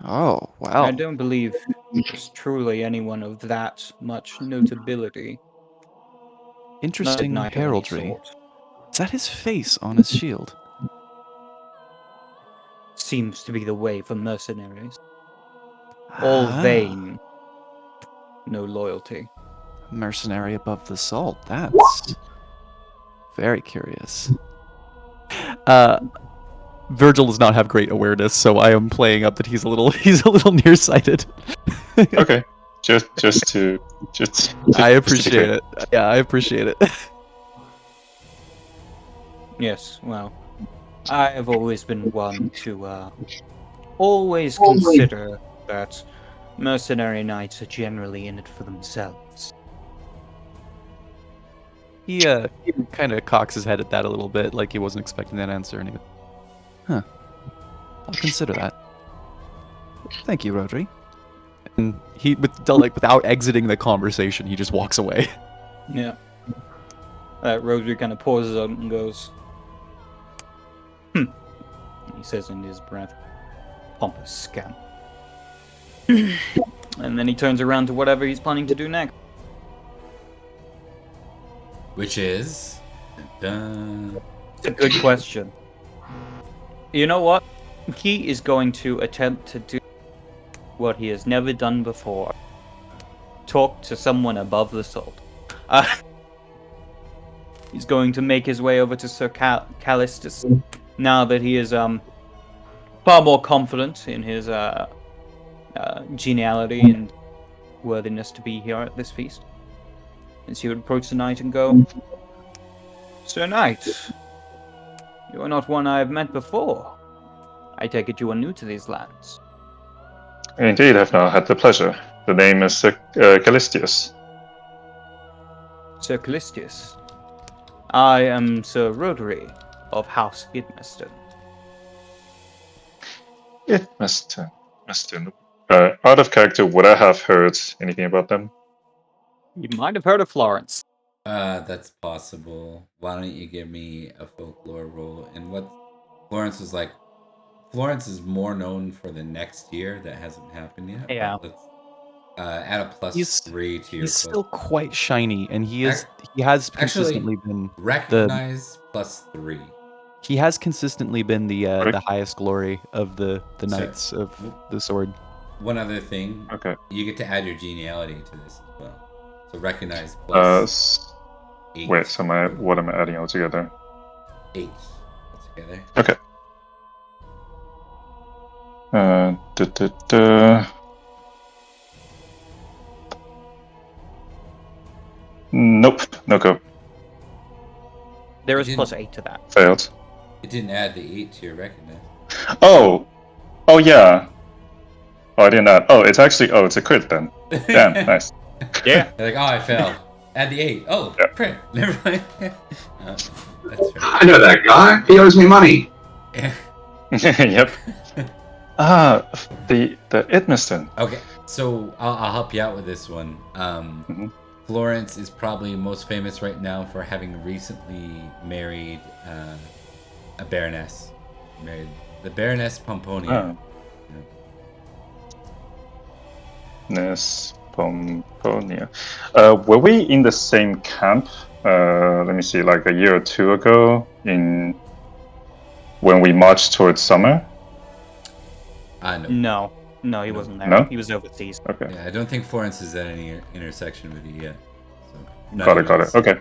Oh, I well. don't believe there's truly anyone of that much notability. Not a Interesting knight of any heraldry. sort. Is that his face on his shield? Seems to be the way for mercenaries. All vain, no loyalty. Mercenary above the salt. That's very curious. Virgil does not have great awareness, so I am playing up that he's a little nearsighted. Okay, just I to be appreciate clear. it. Yeah, I appreciate it. Yes, well, I have always been one to always consider that mercenary knights are generally in it for themselves. He kind of cocks his head at that a little bit, like he wasn't expecting that answer. And he goes, "Huh, I'll consider that. Thank you, Rodri." And he, without exiting the conversation, he just walks away. Yeah. Rosary kind of pauses out and goes, "Hmm," he says under his breath, "Pompous scamp." And then he turns around to whatever he's planning to do next. Which is... Dun. It's a good question. You know what? He is going to attempt to do what he has never done before. Talk to someone above the salt. He's going to make his way over to Sir Callistus now that he is far more confident in his geniality and worthiness to be here at this feast. And she would approach the knight and go, "Sir Knight, you are not one I have met before. I take it you are new to these lands." Indeed, I've now had the pleasure. The name is Callistius. "Sir Callistius, I am Sir Rodri of House Idmeston." Mr. Out of character, would I have heard anything about them? You might have heard of Florence. That's possible. Why don't you give me a folklore roll? And what Florence was like... Florence is more known for the next year that hasn't happened yet. Yeah. But let's add a plus He's- 3 to your He's still quite shiny, and he has Actually, consistently been recognize plus 3. he has consistently been the highest glory of the knights of the sword. One other thing, Okay. you get to add your geniality to this as well. So recognize plus 8. Wait, so what am I adding all together? 8 altogether. Okay. Da, da, da. Nope, no go. There is didn't- plus 8 to that. Failed. It didn't add the 8 to your recognize. Oh! Oh, yeah. Oh, I didn't add. Oh, it's actually. Oh, it's a crit then. Damn, nice. Yeah. They're like, oh, I failed. Add the 8. Oh, Yeah. crit. Never mind. That's fair. I know that guy. He owes me money. Yeah. Yep. Ah, the Edmiston. Okay, so I'll help you out with this one. Florence is probably most famous right now for having recently married a baroness. Married the Baroness Pomponia. Oh. Nes Pomponia. Were we in the same camp? Let me see, like a year or two ago, when we marched towards summer. No. No, he wasn't there. No? He was overseas. Okay, Yeah, I don't think Florence is at any intersection with you yet. So got it. Okay.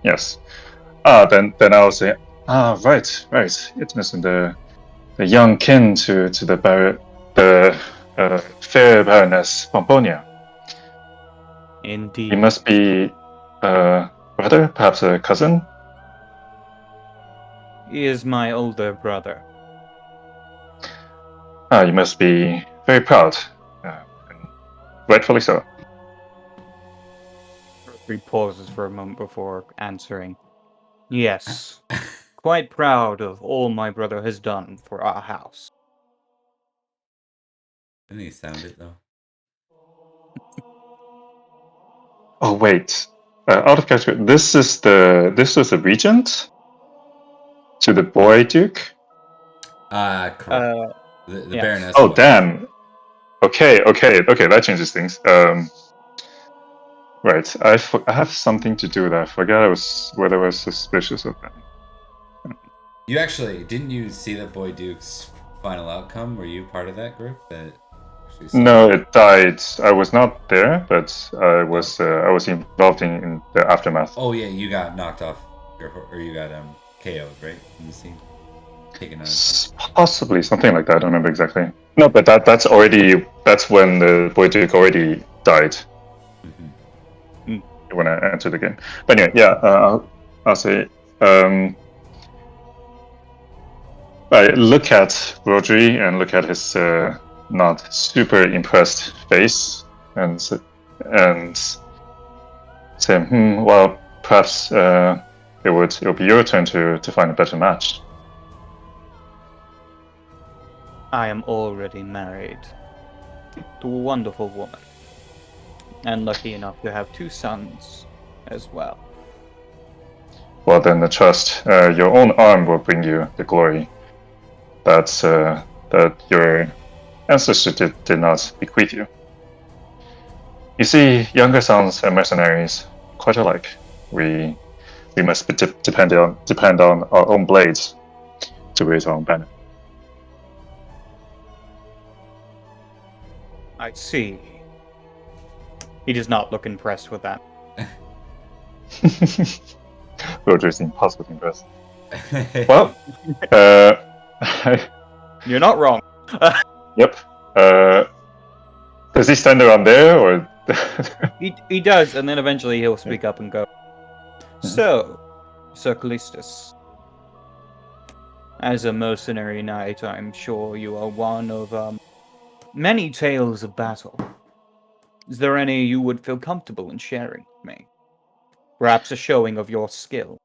Yes. Then I'll say. Right. It's missing the young kin to the fair Baroness Pomponia. Indeed. He must be brother, perhaps a cousin. He is my older brother. You must be very proud, and rightfully so. He pauses for a moment before answering. Yes. Quite proud of all my brother has done for our house. Didn't he sound it though? Oh wait, out of character. This was the regent to the boy duke. Correct. The yes. Baroness. Oh was. damn. Okay. That changes things. Right. I have something to do with that. I forgot whether I was suspicious of that. You actually didn't you see the Boy Duke's final outcome? Were you part of that group that actually saw No, it died. I was not there, but I was involved in the aftermath. Oh yeah, you got knocked off or you got KO'd, right? In the scene. Taken out. Possibly something like that. I don't remember exactly. No, but that's when the Boy Duke already died when I entered the game. But anyway, yeah, I'll say. I look at Rodri and look at his not super impressed face and say, well, perhaps it'll be your turn to find a better match. I am already married to a wonderful woman, and lucky enough to have 2 sons as well. Well, then I trust your own arm will bring you the glory that your ancestors did not bequeath you. You see, younger sons and mercenaries quite alike. We must depend on our own blades to raise our own banner. I see. He does not look impressed with that. Roger seemed positively impressed. Well, You're not wrong. yep. Does he stand around there, or? He does, and then eventually he'll speak up and go. So, Sir Callistus, as a mercenary knight, I'm sure you are one of many tales of battle. Is there any you would feel comfortable in sharing with me? Perhaps a showing of your skill.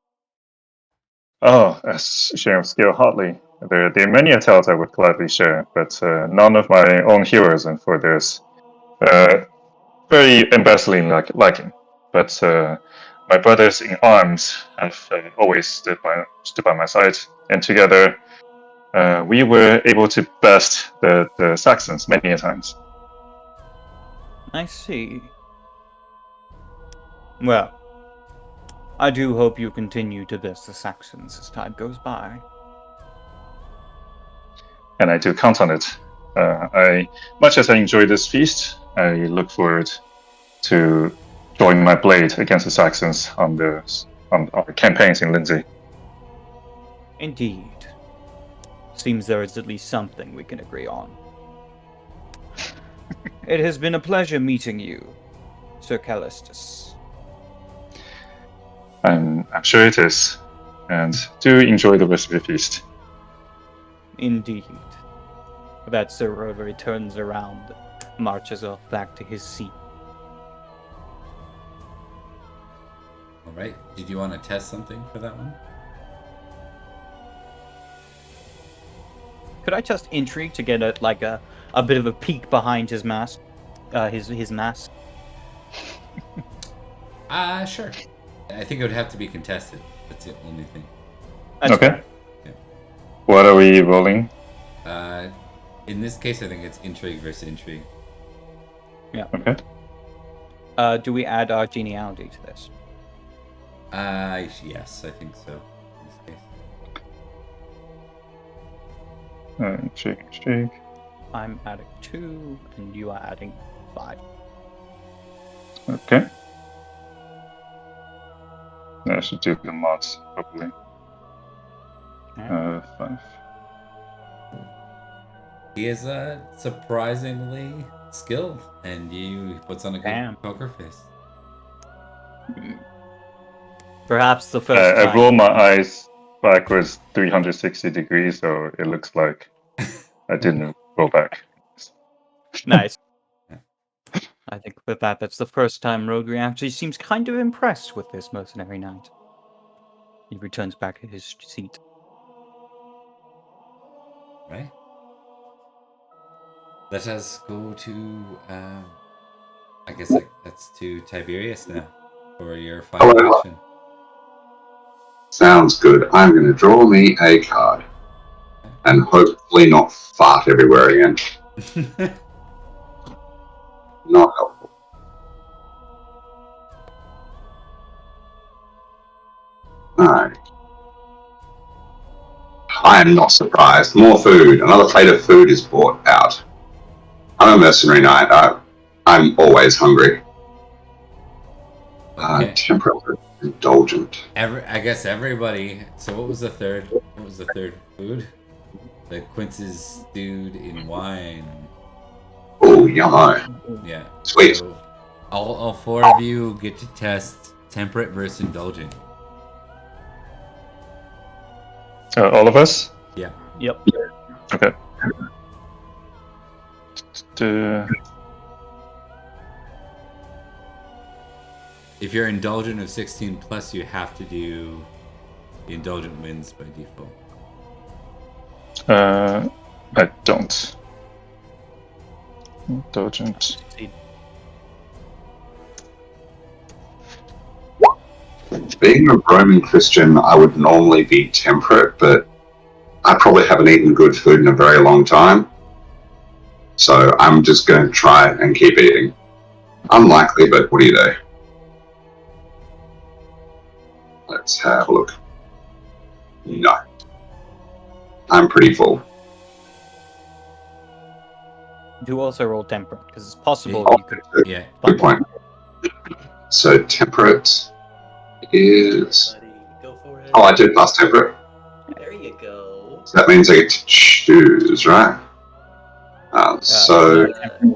Oh, a sharing of skill, hardly. There are many tales I would gladly share, but none of my own heroes, and for this very embezzling liking. But my brothers in arms have always stood by my side, and together we were able to best the Saxons many a times. I see. Well, I do hope you continue to best the Saxons as time goes by. And I do count on it. Much as I enjoy this feast, I look forward to join my blade against the Saxons on our campaigns in Lindsey. Indeed. Seems there is at least something we can agree on. It has been a pleasure meeting you, Sir Callistus. I'm sure it is. And do enjoy the rest of the feast. Indeed. That Sir Rotary turns around, marches off back to his seat. All right. Did you want to test something for that one? Could I test intrigue to get a bit of a peek behind his mask? His mask. Sure. I think it would have to be contested. That's the only thing. That's Okay. fair. Yeah. What are we rolling? In this case, I think it's intrigue versus intrigue. Okay. Do we add our geniality to this? Yes, I think so. In this case. Intrigue. I'm adding 2, and you are adding 5. Okay. I should do the mods properly. 5. He is surprisingly skilled, and he puts on a good Damn. poker face. Perhaps the first I time. roll my eyes backwards 360 degrees, so it looks like I didn't roll back. Nice. I think with that's the first time Rotary actually seems kind of impressed with this mercenary knight. He returns back to his seat. Right? Let us go to, I guess that's to Tiberius now for your final Hello. action. Sounds good. I'm going to draw me a card. And hopefully not fart everywhere again. Not helpful. Alright. I am not surprised. More food. Another plate of food is brought out. I'm a mercenary knight. I'm always hungry. Okay. Temperate, indulgent. I guess everybody. So what was the third? What was the third food? The quinces stewed in wine. Oh, yummo. Yeah. Sweet. So all 4 of you get to test temperate versus indulgent. All of us? Yeah. Yep. Okay. If you're indulgent of 16 plus, you have to do the indulgent wins by default. I don't. Indulgent. Being a Roman Christian, I would normally be temperate, but I probably haven't eaten good food in a very long time. So I'm just going to try and keep eating. Unlikely, but what do you do? Let's have a look. No. I'm pretty full. Do also roll temperate, because it's possible Oh, you could. Yeah. Good point. So temperate is... Buddy, go for it. Oh, I did pass temperate. There you go. So that means I get to choose, right? So...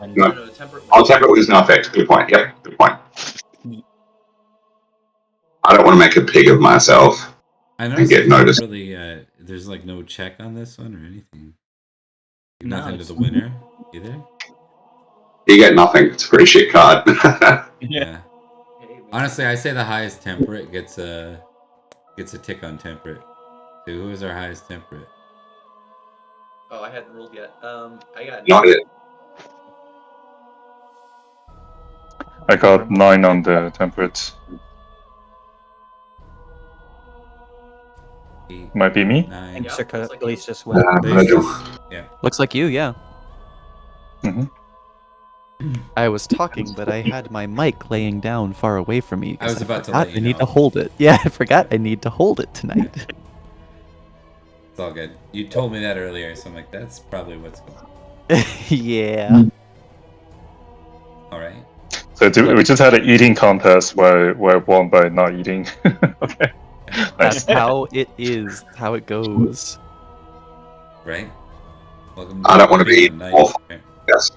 No, temperate. Oh, temperate wins no effect. Good point. Yep, good point. I don't want to make a pig of myself. I and noticed get there's not noticed. really, there's like no check on this one or anything. No, Nothing to it's- the winner either. You get nothing. It's a pretty shit card. Yeah. Hey, man. Honestly, I say the highest temperate gets a tick on temperate. So who is our highest temperate? Oh, I hadn't rolled yet. I got Not it. I got 9 on the temperate. Eight, Might be me. 9. And Yeah, Sir looks like Callistus will. Virgil. Yeah. Looks like you, yeah. hmm I was talking, but I had my mic laying down far away from me. 'cause I was about to forgot let you I need know. to hold it. Yeah, I forgot I need to hold it tonight. It's all good. You told me that earlier, so I'm like, that's probably what's going on. Yeah. All right. So we just had an eating contest where I won by not eating. Okay. That's Nice. how it is, how it goes. Right. Welcome. I don't want to being be a knight. awful. Okay. Yes.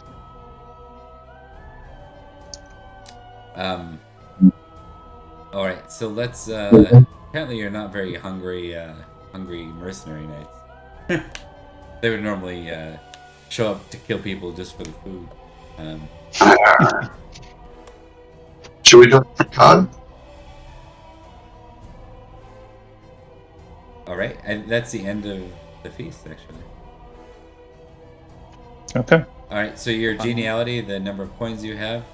All right, so let's. Apparently, you're not very hungry. Hungry mercenary knights. They would normally show up to kill people just for the food. Should we do a card? All right, and that's the end of the feast, actually. Okay. All right, so your geniality, the number of coins you have,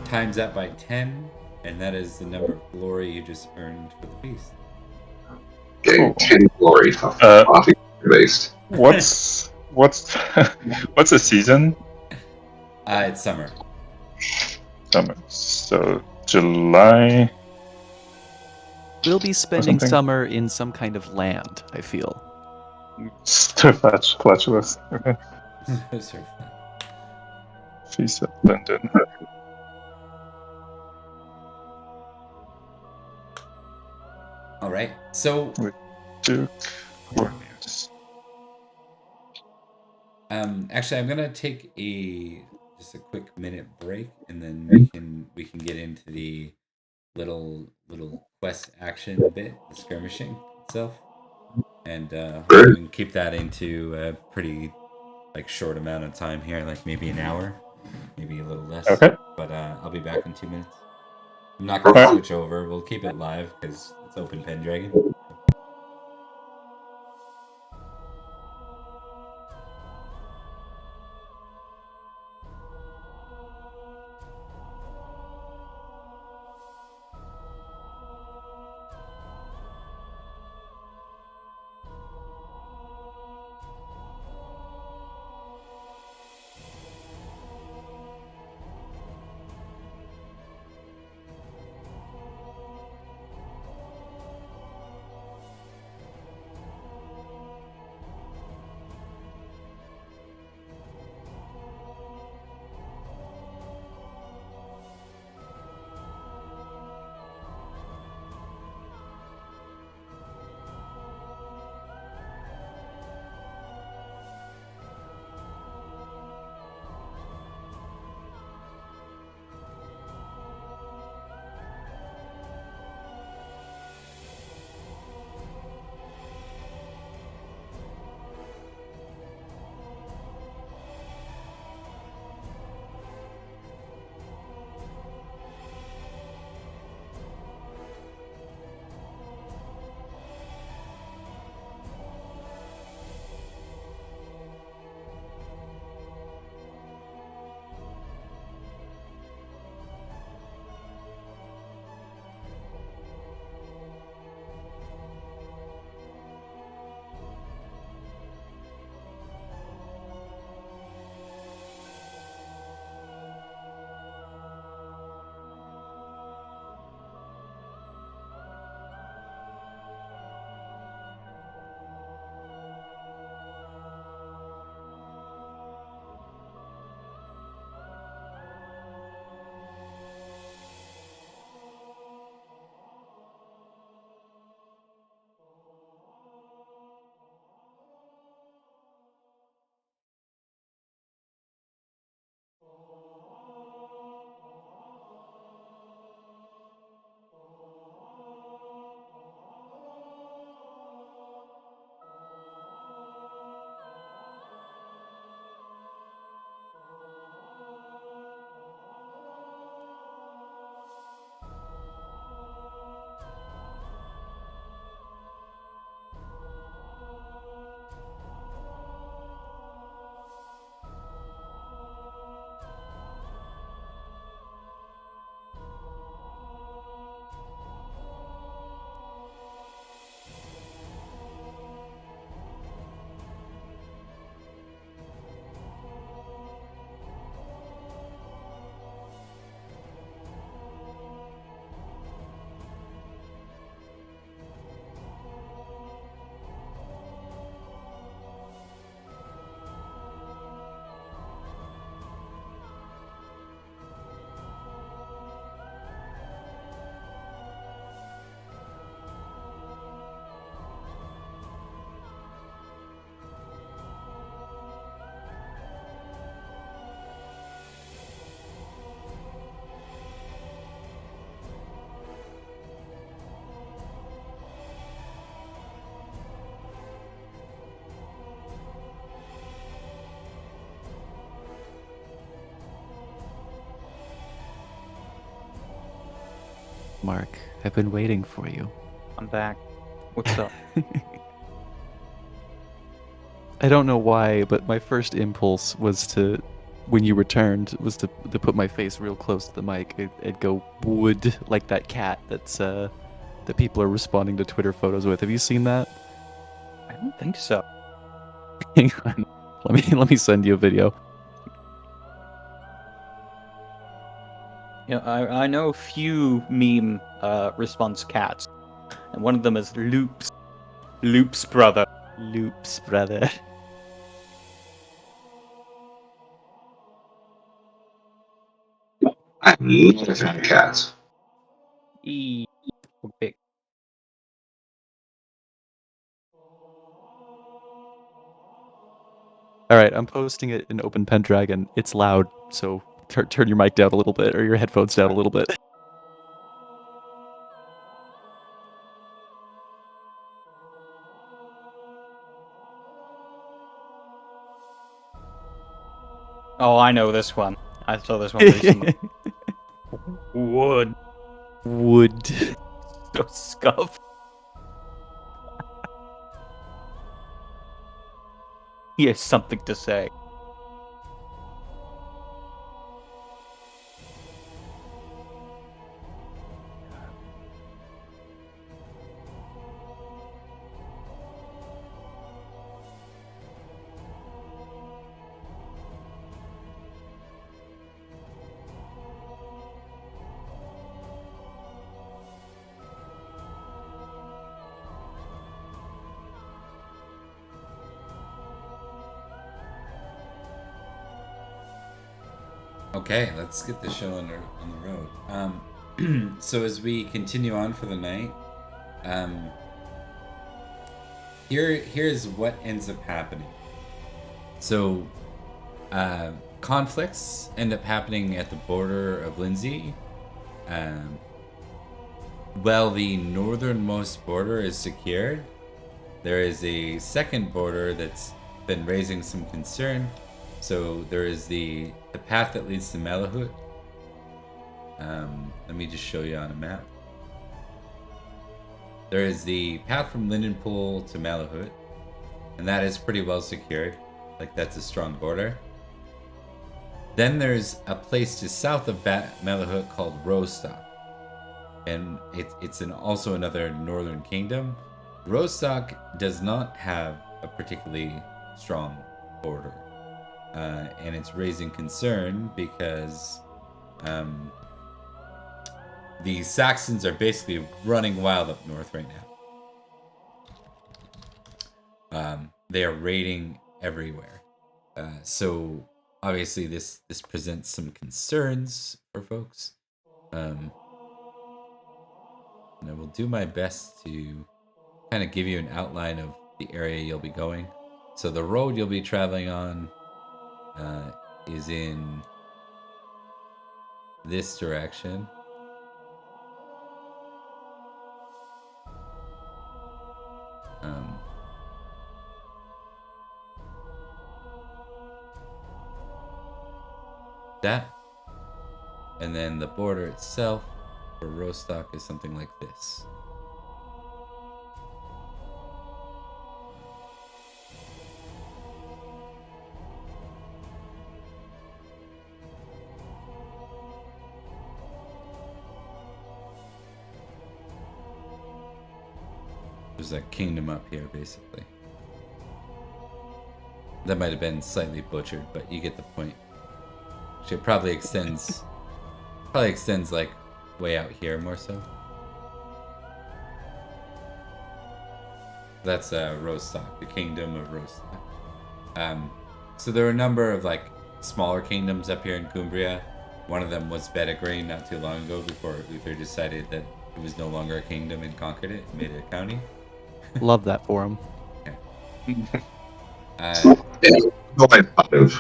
times that by 10, and that is the number of glory you just earned for the feast. Getting Cool. 10 glory for farting based. What's what's the season? It's summer. Summer. So July. We'll be spending something? summer in some kind of land, I feel. Flatulous. Okay. Sort of. Feast of London. All right, so Duke. Warriors. actually, I'm gonna take just a quick minute break, and then we can get into the little quest action bit, the skirmishing itself, and hopefully we can keep that into a pretty like short amount of time here, like maybe an hour, maybe a little less. Okay. But I'll be back in 2 minutes. I'm not gonna Alright. switch over. We'll keep it live because it's open Pendragon. Mark. I've been waiting for you. I'm back. What's up? I don't know why, but my first impulse was to, when you returned, was to put my face real close to the mic and go wood like that cat that's that people are responding to Twitter photos with. Have you seen that? I don't think so. Hang on. Let me send you a video. You know, I know a few meme response cats, and one of them is Loops. Loops brother. Loops, brother. I'm not a fan of cats. Okay. All right, I'm posting it in Open Pendragon. It's loud, so turn your mic down a little bit or your headphones down a little bit. Oh, I know this one. I saw this one recently. Wood. Wood. So scuffed. He has something to say. Okay, let's get the show on the road. So as we continue on for the night, here's what ends up happening. So, conflicts end up happening at the border of Lindsey. While the northernmost border is secured, there is a second border that's been raising some concern. So there is the path that leads to Malahut. Let me just show you on a map. There is the path from Lindenpool to Malahut, and that is pretty well secured. Like, that's a strong border. Then there's a place to south of Malahut called Roestoc, and it's also another northern kingdom. Roestoc does not have a particularly strong border. And it's raising concern because the Saxons are basically running wild up north right now. They are raiding everywhere. So obviously this presents some concerns for folks. And I will do my best to kind of give you an outline of the area you'll be going. So the road you'll be traveling on is in this direction. That, and then the border itself for Roestoc is something like this. There's a kingdom up here, basically. That might have been slightly butchered, but you get the point. It probably extends like way out here more so. That's Roestoc, the kingdom of Roestoc. So there are a number of like smaller kingdoms up here in Cumbria. One of them was Bedegrain not too long ago before Uther decided that it was no longer a kingdom and conquered it and made it a county. Love that for him. It's always part of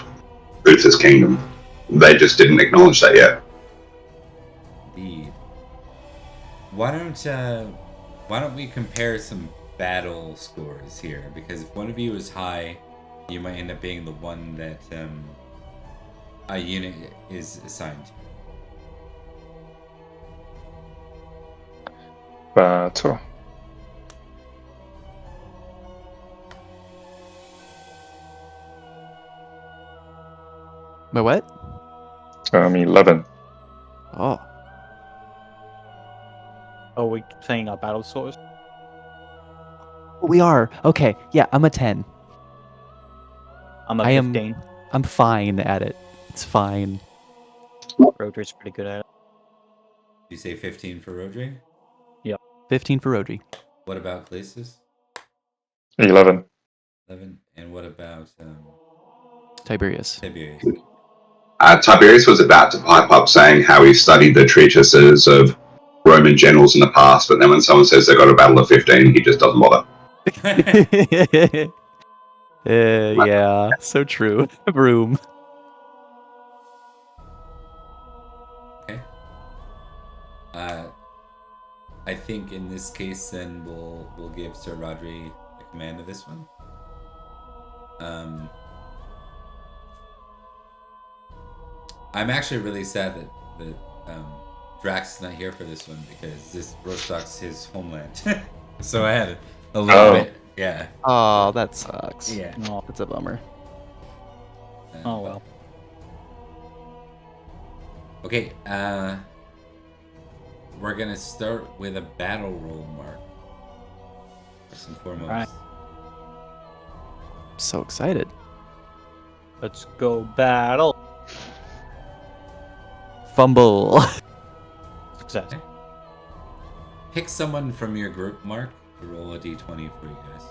Uther's kingdom. They just didn't acknowledge that yet. Indeed. Why don't we compare some battle scores here? Because if one of you is high, you might end up being the one that a unit is assigned to. battle. My what? 11. Oh. Oh, we saying our battle swords? We are. Okay. Yeah, I'm a 10. I'm a I am- 15. I'm fine at it. It's fine. Rotor's pretty good at it. You say 15 for Rodri? 15 for Rodri. What about Glacis? 11. 11. And what about Tiberius. Tiberius? Tiberius was about to pipe up saying how he studied the treatises of Roman generals in the past, but then when someone says they've got a battle of 15, he just doesn't bother. Yeah, so true. Room. Okay. I think in this case, then we'll give Sir Rodri the command of this one. I'm actually really sad that Drax is not here for this one because this Roestoc's his homeland. So I had a little bit, yeah. Oh, that sucks. Yeah. Oh, That's a bummer. oh well. Okay, we're gonna start with a battle roll mark. First and foremost. Right. I'm so excited. Let's go battle. Fumble. Success. Pick someone from your group, Mark, to roll a d20 for you guys.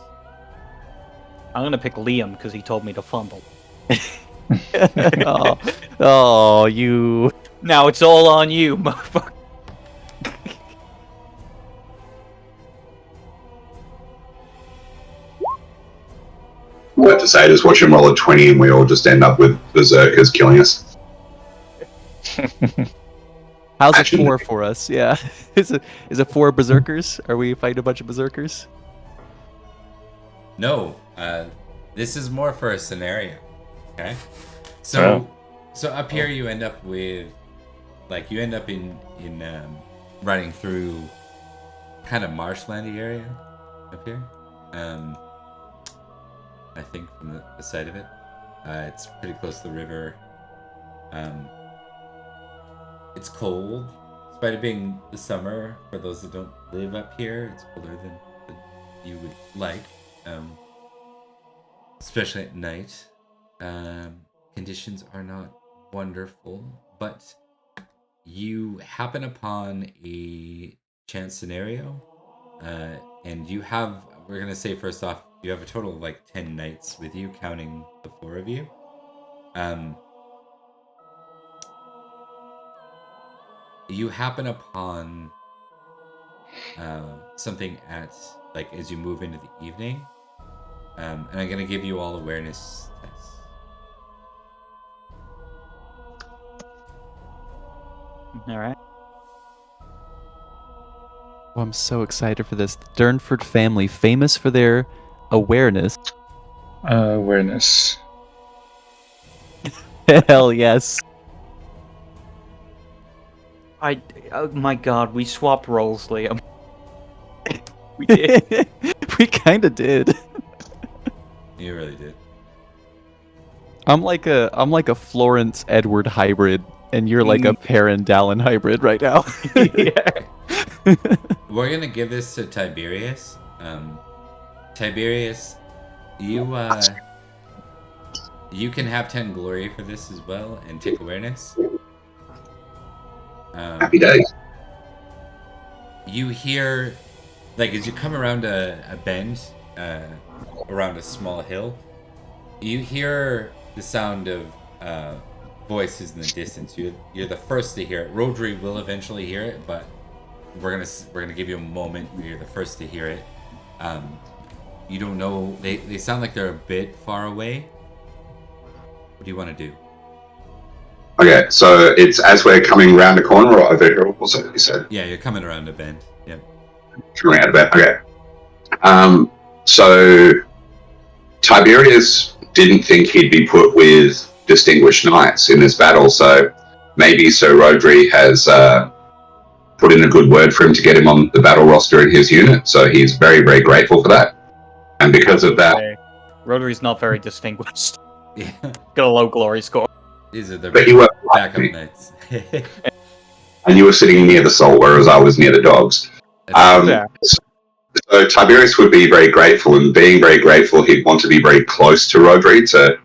I'm gonna pick Liam because he told me to fumble. oh, you. Now it's all on you, motherfucker. What to say, just watch him roll a 20 and we all just end up with berserkers killing us. How's it Actually- 4 for us? Yeah. Is it 4 berserkers? Are we fighting a bunch of berserkers? No, this is more for a scenario. Okay, so up here you end up with, like, you end up in running through kind of marshlandy area up here. I think from the side of it, it's pretty close to the river. It's cold, despite it being the summer. For those that don't live up here, it's colder than you would like. Especially at night. Conditions are not wonderful, but you happen upon a chance scenario, and you have, we're going to say first off, you have a total of like 10 knights with you, counting the 4 of you. You happen upon something at, like, as you move into the evening. And I'm going to give you all awareness tests. Alright. Oh, I'm so excited for this. The Durnford family, famous for their awareness. Awareness. Hell yes. Oh my god, we swapped roles, Liam. We did. We kind of did. You really did. I'm like a Florence Edward hybrid, and you're like a Perrin Dallin hybrid right now. Yeah. We're going to give this to Tiberius. Tiberius, you can have 10 glory for this as well and take awareness. Happy days. You hear, like, as you come around a bend, around a small hill, you hear the sound of voices in the distance. You're the first to hear it. Rodri will eventually hear it, but we're gonna give you a moment where you're the first to hear it. You don't know, they sound like they're a bit far away. What do you want to do? Okay, so it's as we're coming around the corner or over here, also, you said? Yeah, you're coming around a bend. Yep. Coming out of it, okay. So Tiberius didn't think he'd be put with distinguished knights in this battle, so maybe Sir Rodri has put in a good word for him to get him on the battle roster in his unit. So he's very, very grateful for that. And because of that, Rotary's not very distinguished. Yeah. Got a low glory score. These are the but you were backup me, knights. and you were sitting near the soul, whereas I was near the dogs. Yeah. So Tiberius would be very grateful, and being very grateful, he'd want to be very close to Rodri to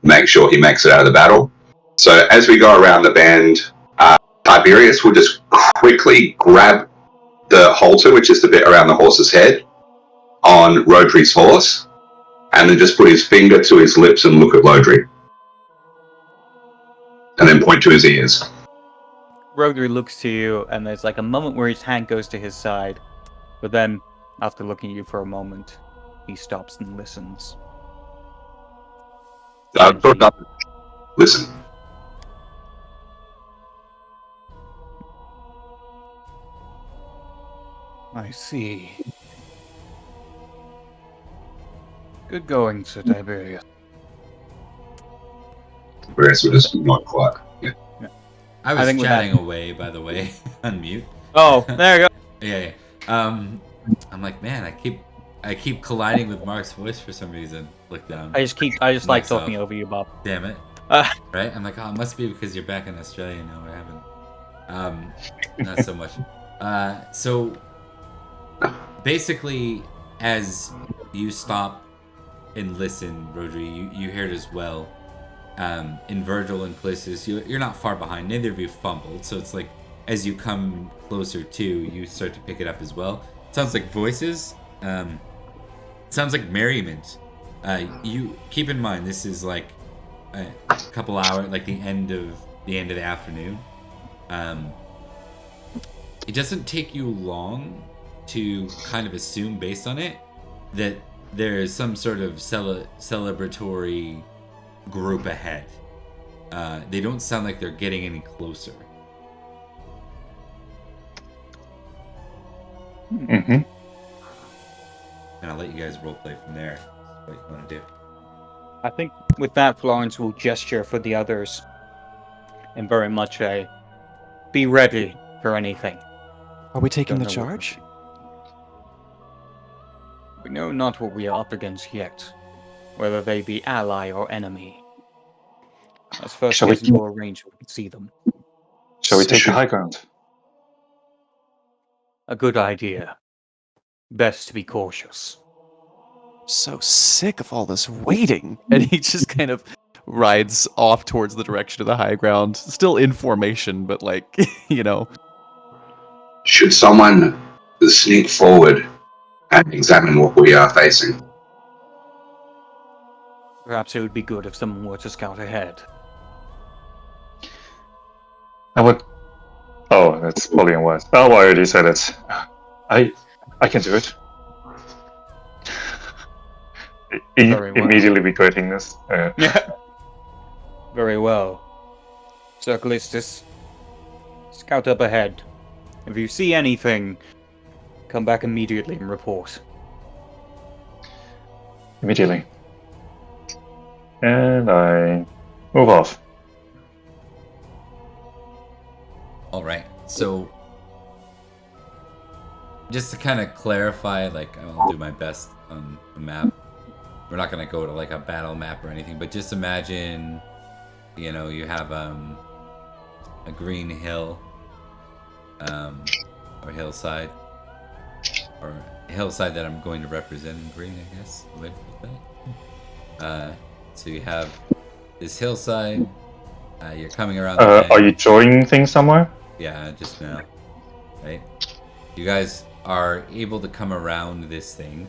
make sure he makes it out of the battle. So as we go around the bend, Tiberius will just quickly grab the halter, which is the bit around the horse's head, on Rodri's horse, and then just put his finger to his lips and look at Rodri. And then point to his ears. Rodri looks to you, and there's like a moment where his hand goes to his side, but then, after looking at you for a moment, he stops and listens. Listen. I see. Good going, Sir Tiberius. Tiberius would just not quite. Yeah. I I was think with chatting away, by the way, on mute. Oh, there you go. Yeah. I'm like, man, I keep colliding with Mark's voice for some reason. Look down. I just like Myself. talking over you, Bob. Damn it. Uh, Right? I'm like, oh, it must be because you're back in Australia now. I haven't. Not so much. So basically, as you stop and listen, Rodri, you hear it as well. In Virgil and places, you're not far behind. Neither of you fumbled, so it's like as you come closer to, you start to pick it up as well. It sounds like voices. It sounds like merriment. You keep in mind this is like a couple hours, like the end of the afternoon. It doesn't take you long to kind of assume based on it that there is some sort of celebratory group ahead. They don't sound like they're getting any closer. Mm-hmm. And I'll let you guys roleplay from there. What you want to do? I think with that, Florence will gesture for the others, and very much a be ready for anything. Are we taking Don't the know what charge? We know not what we are up against yet, whether they be ally or enemy. Let's first Shall we get into a range where we can see them. Shall we take the high ground? A good idea. Best to be cautious. So sick of all this waiting. And he just kind of rides off towards the direction of the high ground. Still in formation, but like, you know. Should someone sneak forward and examine what we are facing? Perhaps it would be good if someone were to scout ahead. I would. Oh, that's probably in words. Oh, I already said it. I can do it. Very well. Immediately regretting this. Yeah. Very well. Sir Callistus, scout up ahead. If you see anything, come back immediately and report. Immediately. And I move off. All right. So, just to kind of clarify, like I'll do my best on the map. We're not gonna go to like a battle map or anything, but just imagine, you know, you have a green hill, or hillside, or a hillside that I'm going to represent in green, I guess. The way to put that. So you have this hillside. You're coming around. Are you joining things somewhere? Yeah, just now. Right? You guys are able to come around this thing,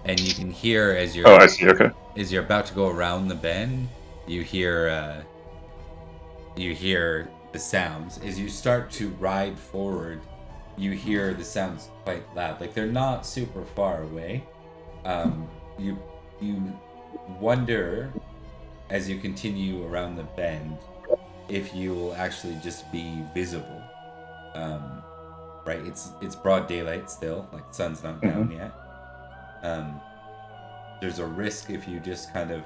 and you can hear as you're. Oh, I see. Okay. As you're about to go around the bend, you hear the sounds. As you start to ride forward, you hear the sounds quite loud. Like they're not super far away. You wonder as you continue around the bend if you will actually just be visible. Right? It's broad daylight still. Like the sun's not down yet. There's a risk if you just kind of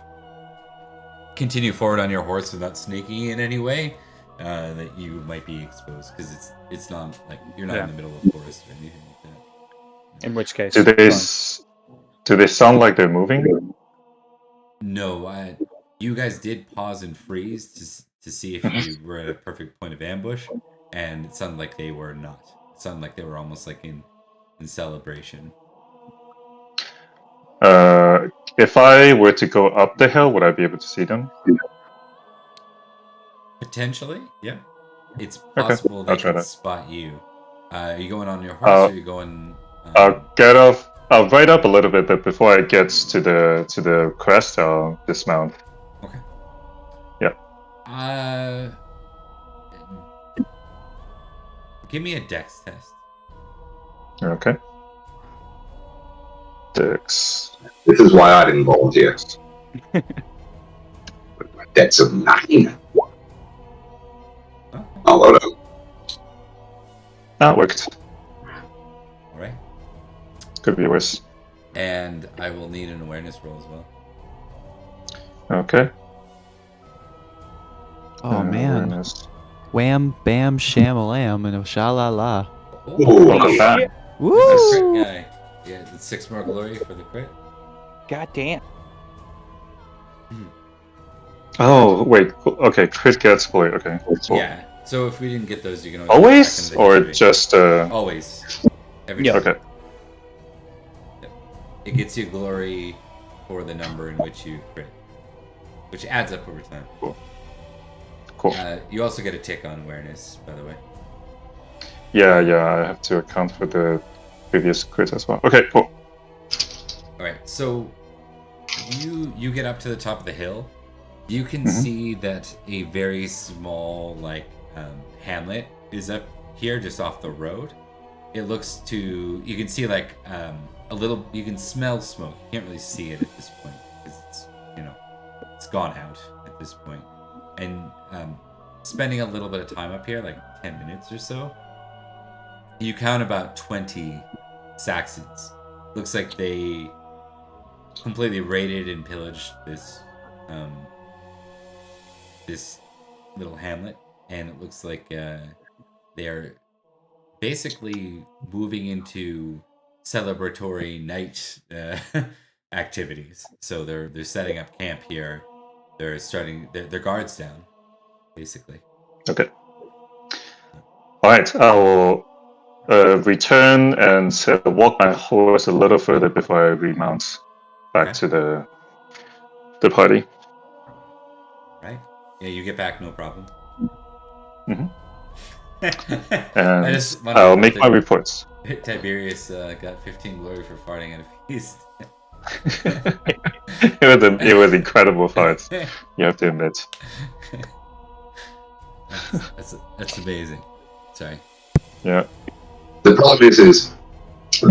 continue forward on your horse without sneaking in any way, that you might be exposed because it's not like you're not Yeah. in the middle of forest or anything like that. In which case, Do they go on. do they sound like they're moving? No, you guys did pause and freeze to see if you were at a perfect point of ambush, and it sounded like they were not. It sounded like they were almost like in celebration. If I were to go up the hill, would I be able to see them? Potentially, yeah. It's Okay, possible they I'll try can that. spot you. Are you going on your horse or are you going? I'll get off. I'll ride up a little bit, but before I get to the crest, I'll dismount. Okay. Yeah. Give me a dex test. Okay. Dex. This is why I didn't volunteer. That's a 9. Oh, Oh, well done. That worked. all right. Could be worse. And I will need an awareness roll as well. Okay. Oh man. Awareness. Wham, bam, shamalam, and sha-la-la. Ooh, Welcome back. Woo! Nice crit guy. Yeah, it's 6 more glory for the crit. God damn. Oh wait. Okay. Crit gets glory. Okay. Cool. Yeah. So if we didn't get those, you can Always go back or into the history. just Always. Every Yeah. time. Okay. It gets you glory for the number in which you crit, which adds up over time. Cool. You also get a tick on awareness, by the way. Yeah. I have to account for the previous crit as well. Okay. Cool. All right, so you get up to the top of the hill. You can Mhm. see that a very small hamlet is up here, just off the road. It looks to you can see like a little. You can smell smoke. You can't really see it at this point because it's gone out at this point. And spending a little bit of time up here, like 10 minutes or so, you count about 20 Saxons. Looks like they completely raided and pillaged this little hamlet, and it looks like they are basically moving into celebratory night activities. So they're setting up camp here. They're starting their guards down, basically. Okay. All right. I will return and walk my horse a little further before I remount back Okay. to the party. Right? Yeah, you get back, no problem. Mhm. I And just wanna I'll note make that my reports. Tiberius got 15 glory for farting at a feast. It was incredible farts. You have to admit. That's amazing. Sorry. Yeah. the problem is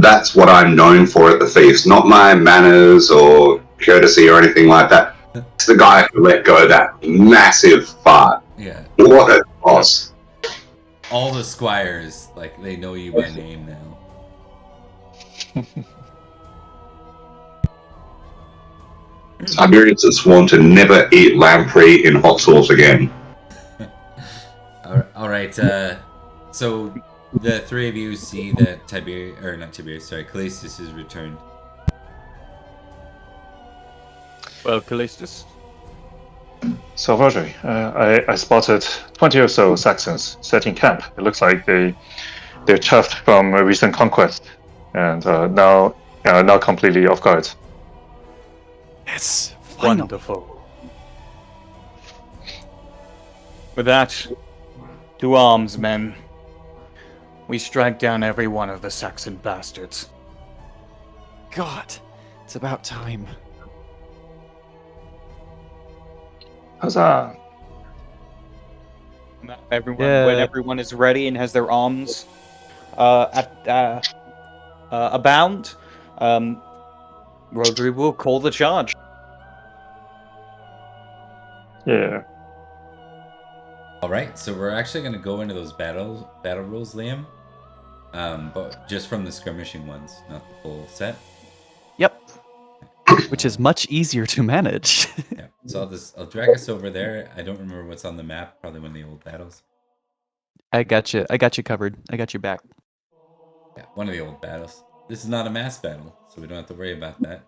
that's what I'm known for at the feast, not my manners or courtesy or anything like that. It's the guy who let go that massive fart. Yeah. What a boss. All the squires, like, they know you by name now. Tiberius has sworn to never eat lamprey in hot sauce again. All right. So the three of you see that Callistus has returned. Well, Callistus. So, Roger, I spotted 20 or so Saxons setting camp. It looks like they're chuffed from a recent conquest, and now completely off guard. Yes, final. Wonderful. With that, to arms, men. We strike down every one of the Saxon bastards. God, it's about time. Huzzah! When Yeah. everyone is ready and has their arms abound, Rodri will call the charge. Yeah. All right. So we're actually going to go into those battle rules, Liam. But just from the skirmishing ones, not the full set. Yep. which is much easier to manage. Yeah. So I'll drag us over there. I don't remember what's on the map. Probably one of the old battles. I got you. I got you covered. I got your back. Yeah, one of the old battles. This is not a mass battle, so we don't have to worry about that.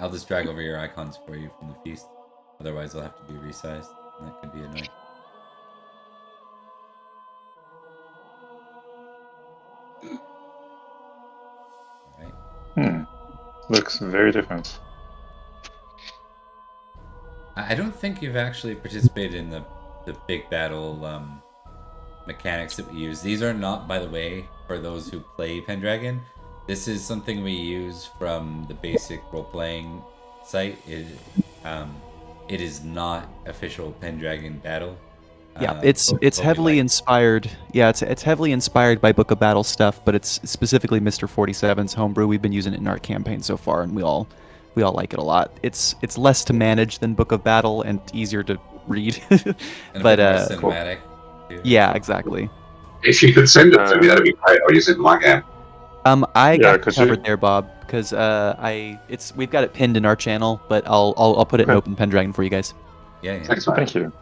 I'll just drag over your icons for you from the feast. Otherwise, they'll have to be resized, and that could be annoying. All right. Looks very different. I don't think you've actually participated in the big battle mechanics that we use. These are not, by the way, for those who play Pendragon. This is something we use from the basic role-playing site. It is not official Pendragon battle. Yeah, it's heavily inspired. Yeah, it's heavily inspired by Book of Battle stuff, but it's specifically Mr. 47's homebrew. We've been using it in our campaign so far, and we all like it a lot. It's less to manage than Book of Battle and easier to read. And but cinematic. Too. Yeah, exactly. If you could send it to me, that'd be great. I'll use it in my game. I got covered there, Bob, because we've got it pinned in our channel, but I'll put it in Open Pendragon for you guys. Yeah. Thanks, man. Thank you.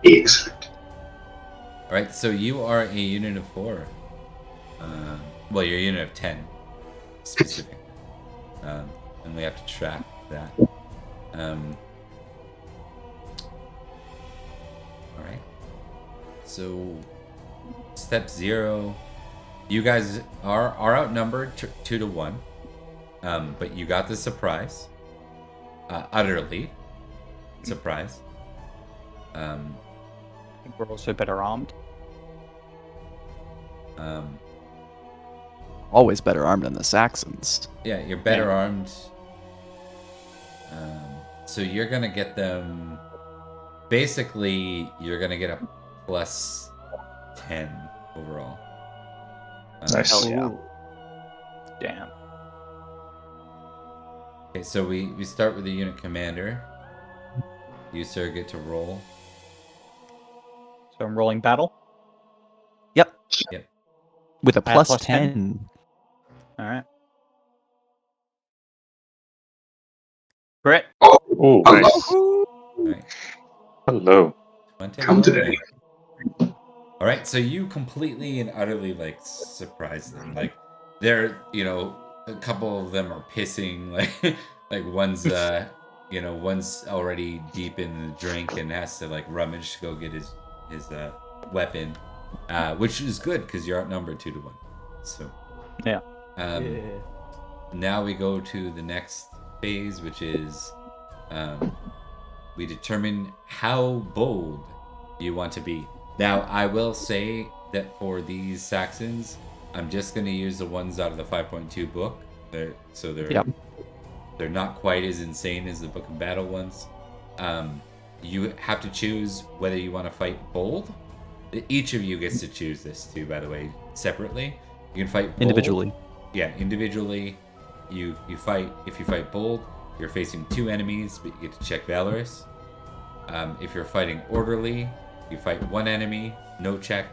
Excellent. All right, so you are a unit of 4. Well, you're a unit of 10, specific. And we have to track that. All right. So, step 0. You guys are outnumbered 2 to 1, but you got the surprise. Utterly surprise. I think we're also better armed. Always better armed than the Saxons. Yeah, you're better armed. So you're gonna get them. Basically, you're gonna get a plus 10 overall. Nice. Hell yeah. Damn. Okay, so we start with the unit commander. You, sir, get to roll. So I'm rolling battle. Yep. With a I have plus plus 10. All right. Great. Oh, nice. All right. Hello. Come today. All right, so you completely and utterly surprise them. They're, a couple of them are pissing. Like one's one's already deep in the drink and has to rummage to go get his weapon, which is good because you're outnumbered 2 to 1. So Yeah. Now we go to the next phase, which is we determine how bold you want to be. Now, I will say that for these Saxons, I'm just going to use the ones out of the 5.2 book. They're not quite as insane as the Book of Battle ones. You have to choose whether you want to fight bold. Each of you gets to choose this too, by the way, separately. You can fight bold. Individually. Yeah, individually. You fight. If you fight bold, you're facing 2 enemies, but you get to check Valorous. If you're fighting orderly, you fight 1 enemy, no check.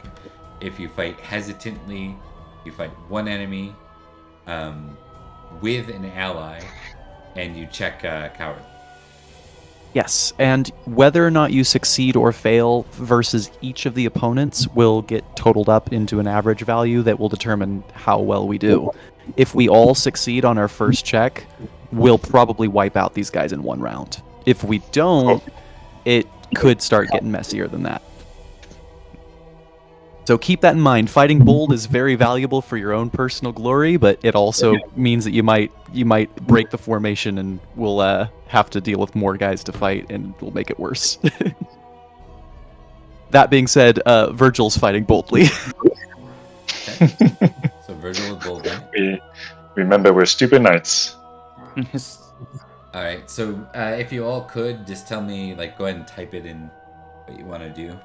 If you fight hesitantly, you fight 1 enemy with an ally, and you check coward. Yes, and whether or not you succeed or fail versus each of the opponents will get totaled up into an average value that will determine how well we do. If we all succeed on our first check, we'll probably wipe out these guys in 1 round. If we don't, it could start getting messier than that. So keep that in mind. Fighting bold is very valuable for your own personal glory, but it also means that you might break the formation and we'll have to deal with more guys to fight, and it'll make it worse. That being said, Virgil's fighting boldly. Okay. So Virgil with boldly. We remember we're stupid knights. All right. So if you all could just tell me, go ahead and type it in what you want to do.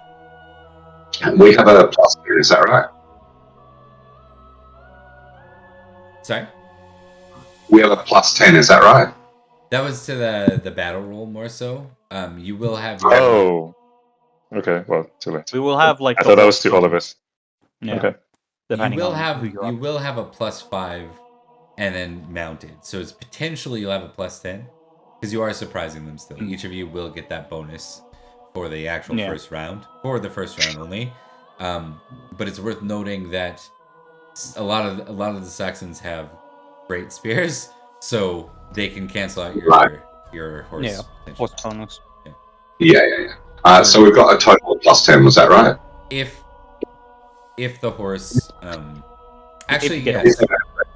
We have a plus 2, is that right? Sorry? We have a plus 10, is that right? That was to the battle roll more so. You will have your Oh. Okay, well, too late. We will have I thought that was to all of us. Yeah. Okay. you Depending will on have who you're you up. will have a plus 5 and then mounted. So it's potentially you'll have a +10 because you are surprising them still. Each of you will get that bonus for the actual first round, for the first round only. But it's worth noting that a lot of the Saxons have great spears, so they can cancel out your horse. Yeah, horse bonus. So we've got a total of +10. Was that right? If the horse, actually If you get yes,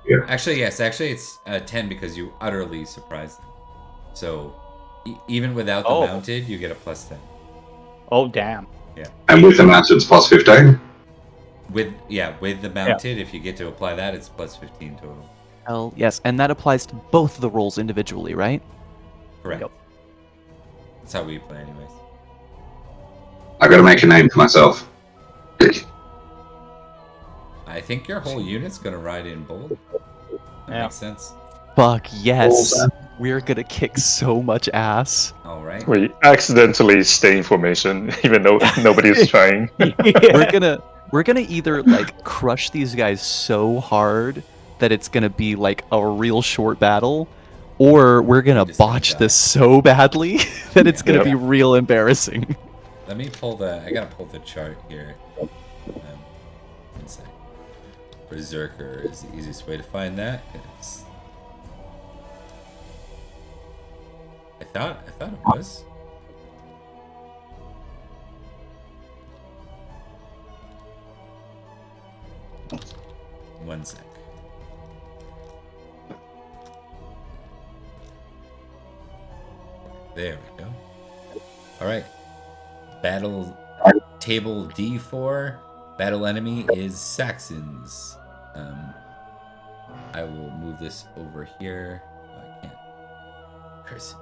Yeah. actually it's 10 because you utterly surprise them. So even without the mounted, you get a +10. Oh damn! Yeah. And with the mounted, it's +15. With the mounted, if you get to apply that, it's +15 total. Hell yes, and that applies to both the rolls individually, right? Correct. Yep. That's how we play, anyways. I got to make a name for myself. I think your whole unit's gonna ride in bold. That makes sense. Fuck yes. We're gonna kick so much ass. All right. We accidentally stay in formation, even though nobody's trying. We're gonna either like crush these guys so hard that it's gonna be like a real short battle, or we're gonna botch this so badly that it's gonna be real embarrassing. Let me I gotta pull the chart here. One sec. Berserker is the easiest way to find that. I thought it was. One sec. There we go. All right. Battle table D4. Battle enemy is Saxons. I will move this over here. Oh, I can't. Curses.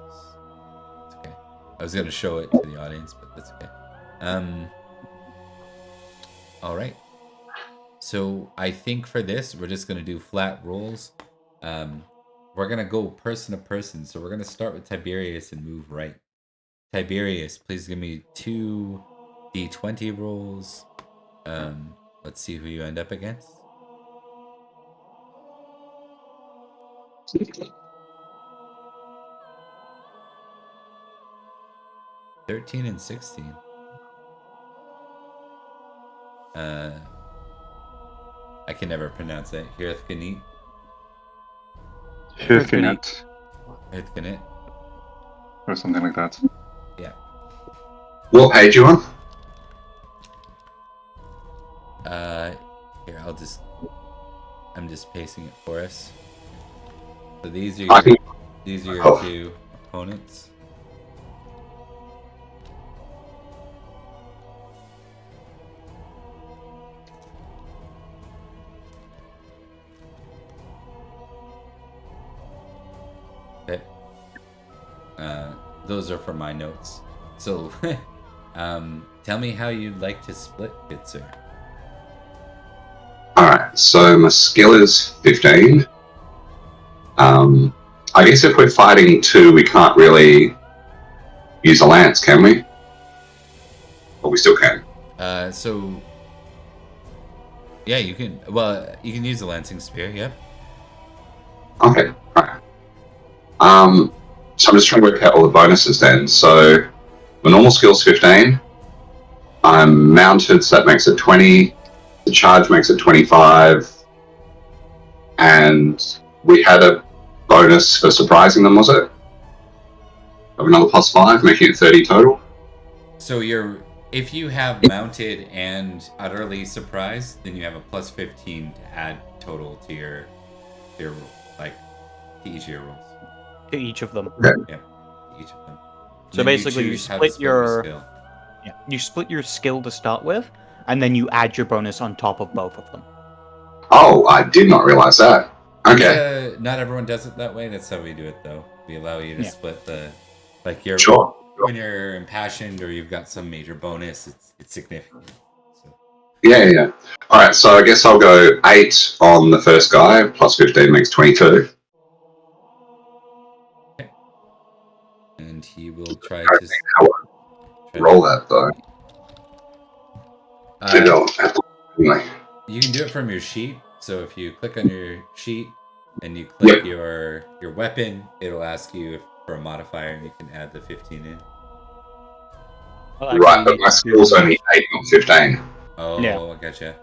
It's okay. I was gonna show it to the audience, but that's okay. All right. So I think for this, we're just gonna do flat rolls. We're gonna go person to person. So we're gonna start with Tiberius and move right. Tiberius, please give me 2 D20 rolls. Let's see who you end up against. $13 and $16. I can never pronounce it. Hirthganit. Hirthganit, Hirthganit. or something like that. Yeah. What page you on? Here, I'm just pasting it for us. So these are your two opponents. Okay. Those are for my notes. So, tell me how you'd like to split it, sir. Alright, so my skill is 15. I guess if we're fighting 2, we can't really use a lance, can we? But we still can. So yeah, you can. Well, you can use the lancing spear. Yeah. Okay, right. So I'm just trying to work out all the bonuses then. So my normal skill's 15. I'm mounted, so that makes it 20. The charge makes it 25. And we had a bonus for surprising them, was it? Of another +5, making it 30 total. So if you have mounted and utterly surprised, then you have a +15 to add total to your like to each of your rolls. To each of them. Okay. Yeah, each of them. So basically, you choose how to split your skill. you split your skill to start with, and then you add your bonus on top of both of them. Oh, I did not realize that. Okay. Not everyone does it that way. That's how we do it, though. We allow you to split the Sure. when you're impassioned or you've got some major bonus. It's significant. So. Yeah. All right, so I guess I'll go 8 on the first guy. +15 makes 22. Okay. And he will try I to roll that though. Anyway. You can do it from your sheet. So if you click on your sheet, and you click Yep. your weapon, it'll ask you if, for a modifier, and you can add the 15 in. Well, Right, actually, but you my do skill's the only 8, not 15. Oh, Yeah. I gotcha.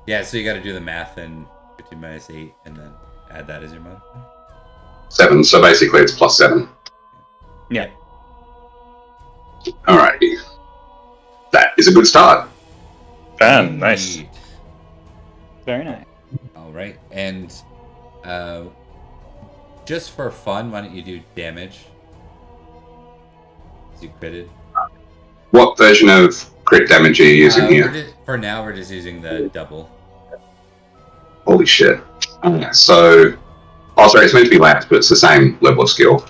Yeah, so you got to do the math and 15 minus 8, and then add that as your modifier. 7, so basically it's plus 7. Yeah. Alrighty. That is a good start. Damn, nice. Neat. Very nice. All right, and just for fun, why don't you do damage? You critted. What version of crit damage are you using here? For now, we're just using the double. Holy shit. So, oh, sorry, it's meant to be lance, but it's the same level of skill.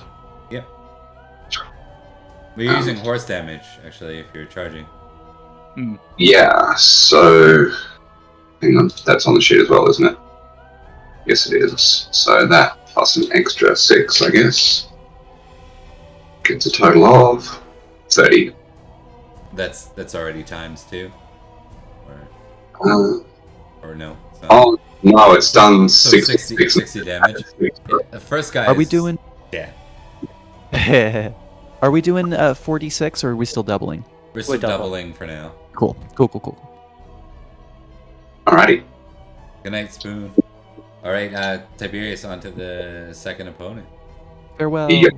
Yep. We're using horse damage, actually, if you're charging. Yeah, so hang on, that's on the sheet as well, isn't it? Yes, it is. So that plus an extra 6, I guess, gets a total of 30. That's already times 2, Uh, or no? It's not. oh no, it's done So 60 damage. Yeah, the first guy. Are we doing? Yeah. Are we doing 46 or are we still doubling? We're still double. doubling for now. Cool. Alrighty. Good night, Spoon. All right, Tiberius, on to the second opponent. Farewell. Yeah.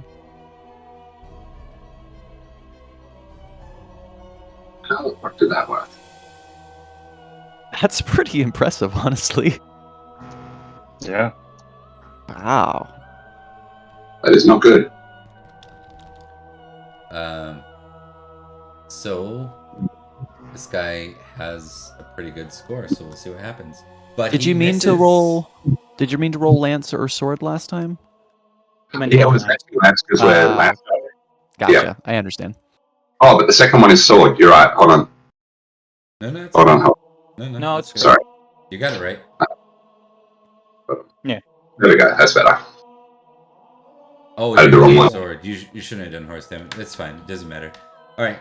How the fuck did that work? That's pretty impressive, honestly. Yeah. Wow. That is not good. So this guy has a pretty good score, so we'll see what happens. But Did he you mean to misses. roll? Did you mean to roll lance or sword last time? You meant Yeah, it to was roll actually lance because we're Ah. lance. Gotcha. Yeah. I understand. Oh, but the second one is sword. You're right. Hold on. No, it's Hold okay. on. No, No, that's it's good. Sorry. You got it right. Yeah. There we go. That's better. Oh, I did you the wrong used one. sword. You shouldn't have done horse damage. That's fine. It doesn't matter. All right.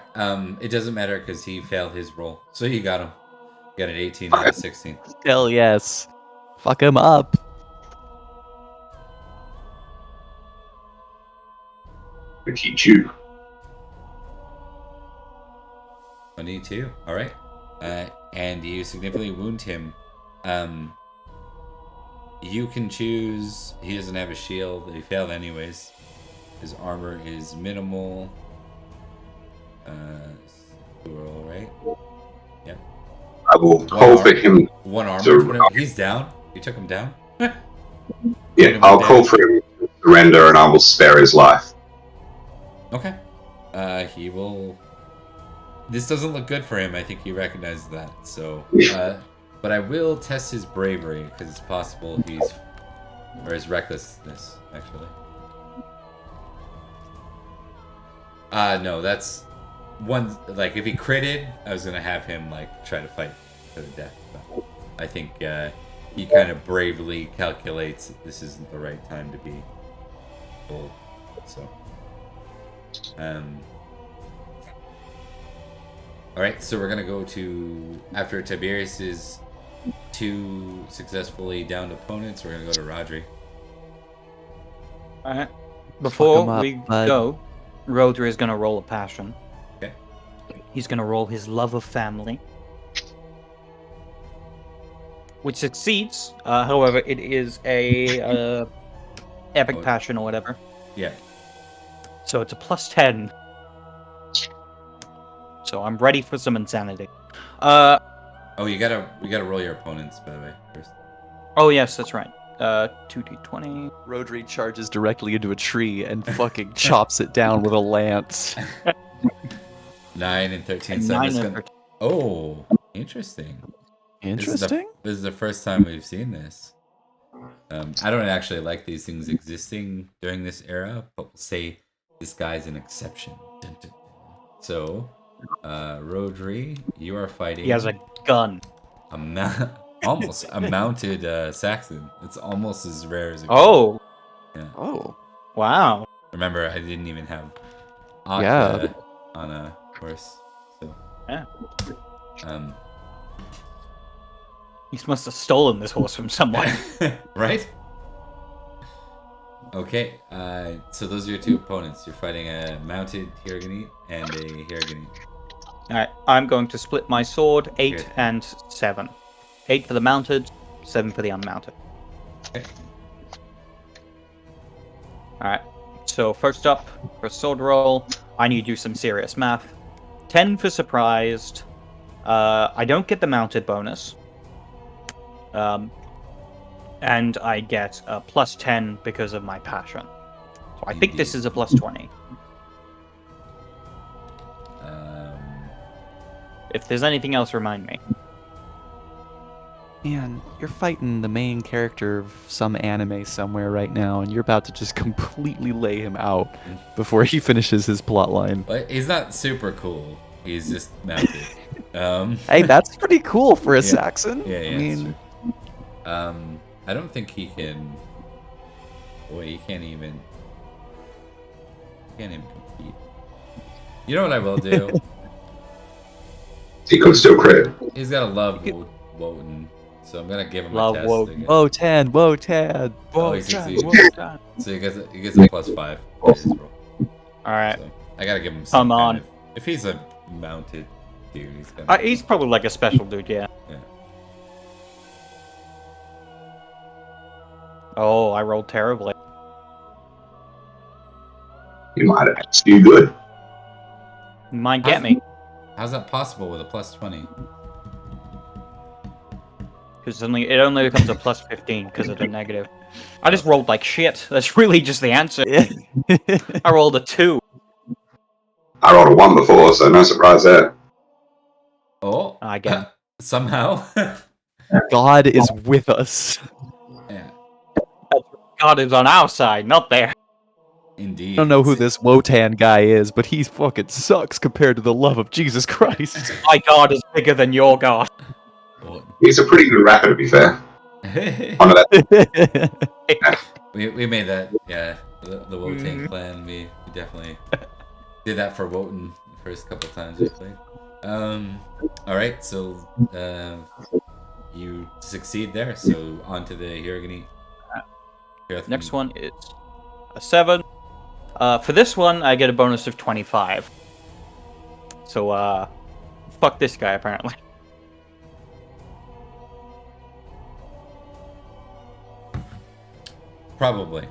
It doesn't matter because he failed his roll, so you got him. You got an 18 out of 16. Hell yes. Fuck him up. I teach you. 22. All right. And you significantly wound him. You can choose. He doesn't have a shield. He failed anyways. His armor is minimal. Roll, right? Yep. I will call for him. One armor. to- He's down. You took him down. Yeah, I'll call for him to surrender, and I will spare his life. Okay. He will. This doesn't look good for him. I think he recognizes that. So, but I will test his bravery because it's possible or his recklessness actually. No, that's one. Like if he critted, I was gonna have him like try to fight to the death. But I think he kind of bravely calculates that this isn't the right time to be bold. So. All right, so we're gonna go to after Tiberius's 2 successfully downed opponents. We're gonna go to Rodri. Alright. Before Fuck 'em up, we bud. go, Rodri is gonna roll a passion. Okay. He's gonna roll his love of family, which succeeds. However, it is a epic Oh. passion or whatever. Yeah. So it's a plus 10. So I'm ready for some insanity. Oh, we gotta roll your opponents by the way first. Oh yes, that's right. 2d20. Rodri charges directly into a tree and fucking chops it down with a lance. 9 and 13. And So I'm 9 just and gonna... 13. Oh, interesting. Interesting. This is the first time we've seen this. I don't actually like these things existing during this era, but we'll say this guy's an exception. Dun, dun, dun. So, Rodri, you are fighting. He has a gun. Almost a mounted Saxon. It's almost as rare as it Oh, Yeah. Oh. wow. Remember, I didn't even have Yeah. Akka on a horse. So Yeah. um He must have stolen this horse from someone. right? Okay, so those are your two opponents. You're fighting a mounted Hirganite and a Hirganite. Alright, I'm going to split my sword 8 Good. and 7. 8 for the mounted, 7 for the unmounted. Okay. Alright, so first up, for sword roll, I need to do some serious math. 10 for surprised. I don't get the mounted bonus. And I get a plus 10 because of my passion. So I think this Indeed. is a plus 20. If there's anything else, remind me. Man, you're fighting the main character of some anime somewhere right now, and you're about to just completely lay him out before he finishes his plot line. But he's not super cool. He's just mounted. Hey, that's pretty cool for a Yeah. Saxon. Yeah, I that's mean, true. I don't think he can. Boy, he can't even. He can't even compete. You know what I will do? He could still crit. He's got a love Wotan, so I'm gonna give him Love a test. Wotan. again. whoa, Tan, whoa, Tad. Oh, Whoa, he succeeds. Alright. So he gets a plus 5 on his roll. So I gotta give him some Come kind on. of. If he's a mounted dude, he's gonna. He's probably like a special dude, yeah. Yeah. Oh, I rolled terribly. You might have you good. You might get me. How's that possible with a plus 20? Because it only becomes a plus 15 because of the negative. I just rolled like shit. That's really just the answer. I rolled a 2. I rolled a 1 before, so no surprise there. Oh, I get him. somehow. God is with us. Yeah, God is on our side, not there. indeed. I don't know who this Wotan guy is, but he fucking sucks compared to the love of Jesus Christ. My God is bigger than your God. He's a pretty good rapper, to be fair. One of that. we made that, yeah. The Wotan clan. We definitely did that for Wotan the first couple times we played. All right, so you succeed there. So on to the Hiragani. Next one is a 7. For this one, I get a bonus of 25. So, fuck this guy, apparently. Probably.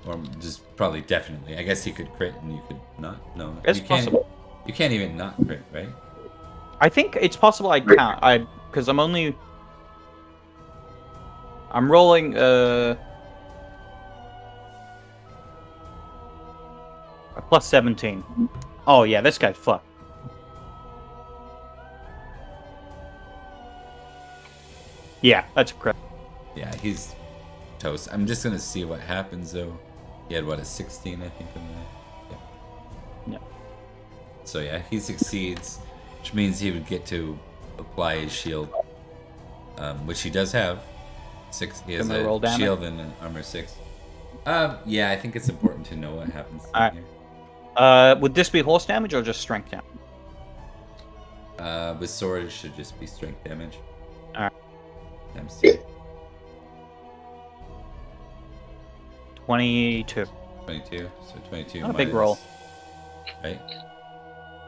Or just probably definitely. I guess he could crit and you could not. No, It's you can't. possible. You can't even not crit, right? I think it's possible I can't. Because I'm rolling, a plus 17. Oh, yeah, this guy's fucked. Yeah, that's a crit. Yeah, he's toast. I'm just gonna see what happens though. He had what, a 16, I think. Yeah. So yeah, he succeeds, which means he would get to apply his shield, which he does have. 6. He has Can I roll a damage? shield and an armor 6. Yeah, I think it's important to know what happens. Alright. Here. Would this be horse damage or just strength damage? With sword, it should just be strength damage. Alright. Times 2. 22. 22. So 22. Not a big roll. Right.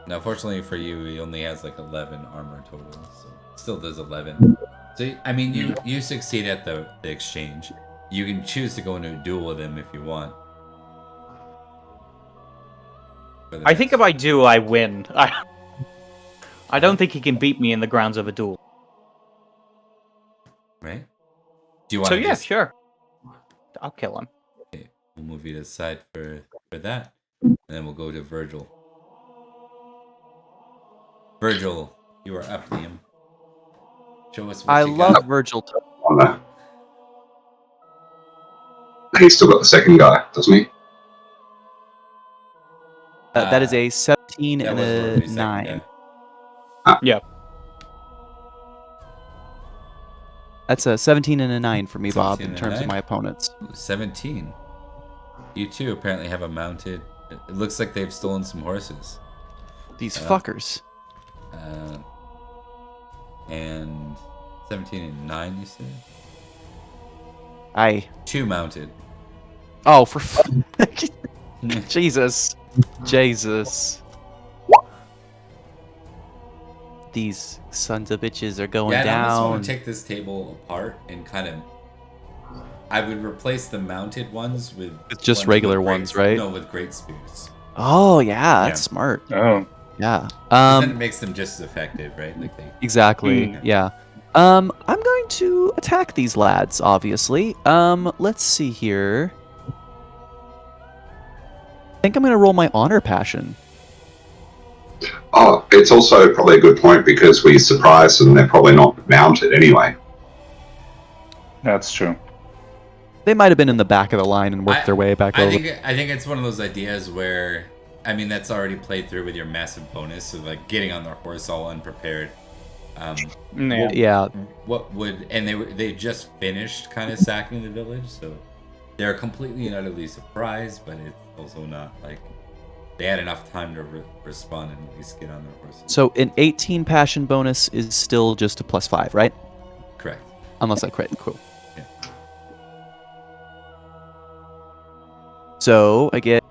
Now, fortunately for you, he only has like 11 armor total, so still does 11. So I mean, you succeed at the exchange. You can choose to go into a duel with him if you want. I think if I do, I win. I don't think he can beat me in the grounds of a duel. Right? Do you want So to yeah, just... sure. I'll kill him. Okay, we'll move you to the side for that, and then we'll go to Virgil. Virgil, you are up, Liam. Show us what I you love got. Virgil. On there. He's still got the second guy, doesn't he? That is a 17 That and was a Rory's second 9. guy. Yeah. That's a 17 and a 9 for me, Bob, 17 in and a terms of 9? my opponents. 17. You two apparently have a mounted... It looks like they've stolen some horses. These fuckers. And 17 and 9, you said? Aye. 2 mounted. Oh, for Jesus. Jesus. These sons of bitches are going Yeah, I almost want down. to take this table apart and kind of. I would replace the mounted ones with Just regular ones, right? No, with great spears. Oh, yeah, that's Yeah. smart. Oh, Yeah. Because then it makes them just as effective, right? Like they. Exactly. Yeah. I'm going to attack these lads, obviously. Let's see here. I think I'm going to roll my honor passion. Oh, it's also probably a good point because we surprised them. They're probably not mounted anyway. that's true. They might have been in the back of the line and worked their way back over. I think it's one of those ideas where, I mean, that's already played through with your massive bonus. So like getting on their horse all unprepared. Yeah. What would and they just finished kind of sacking the village, so they're completely and utterly surprised, but it's also not like they had enough time to respond and at least get on their horses. So an 18 passion bonus is still just a +5, right? Correct. Unless I crit. Cool. Yeah. So I get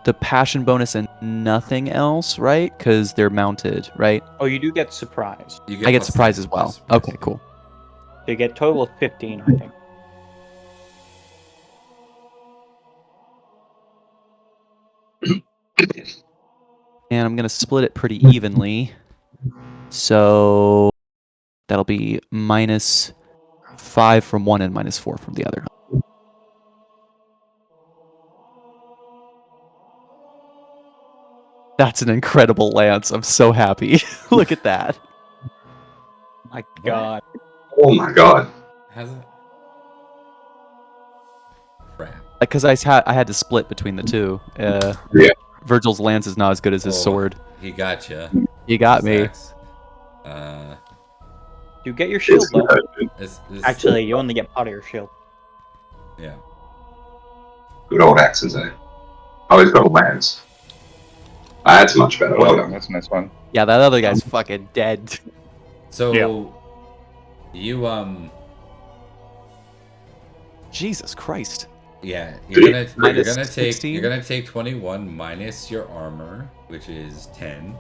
the passion bonus and nothing else, right? Because they're mounted, right? Oh, you do get surprise. You I get plus surprise 10, as well. plus surprise. Okay, cool. So you get total of 15, I think. And I'm going to split it pretty evenly. So that'll be -5 from one and -4 from the other. That's an incredible lance. I'm so happy. Look at that. My God. Oh my god. Has it? Crap. Because I had to split between the two. Yeah. Virgil's lance is not as good as his sword. He got you. You got me. You get your shield, though. This, Actually, you only get part of your shield. yeah. Good old axes, eh? Oh, he's got a lance. That's much better. Well done. That's a nice one. Yeah, that other guy's fucking dead. So Yeah. you Jesus Christ. yeah, Minus you're 16? gonna take 21 minus your armor, which is 10.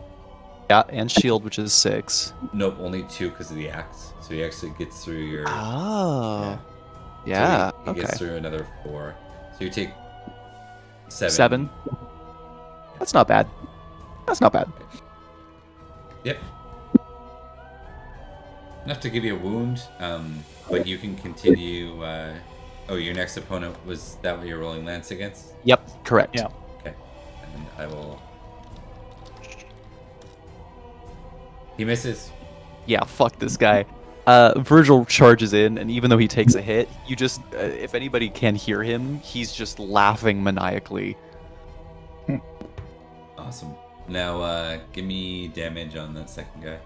Yeah, and shield, which is 6. Nope, only 2 because of the axe. So he actually gets through your. Oh. Yeah, So he okay. gets through another 4. So you take 7. 7. That's not bad. That's not bad. Yep. Enough to give you a wound, but you can continue. Oh, your next opponent, was that what you're rolling lance against? Yep, correct. Yeah. Okay. And I will. He misses. Yeah, fuck this guy. Virgil charges in, and even though he takes a hit, you just, if anybody can hear him, he's just laughing maniacally. Awesome. Now, give me damage on that second guy.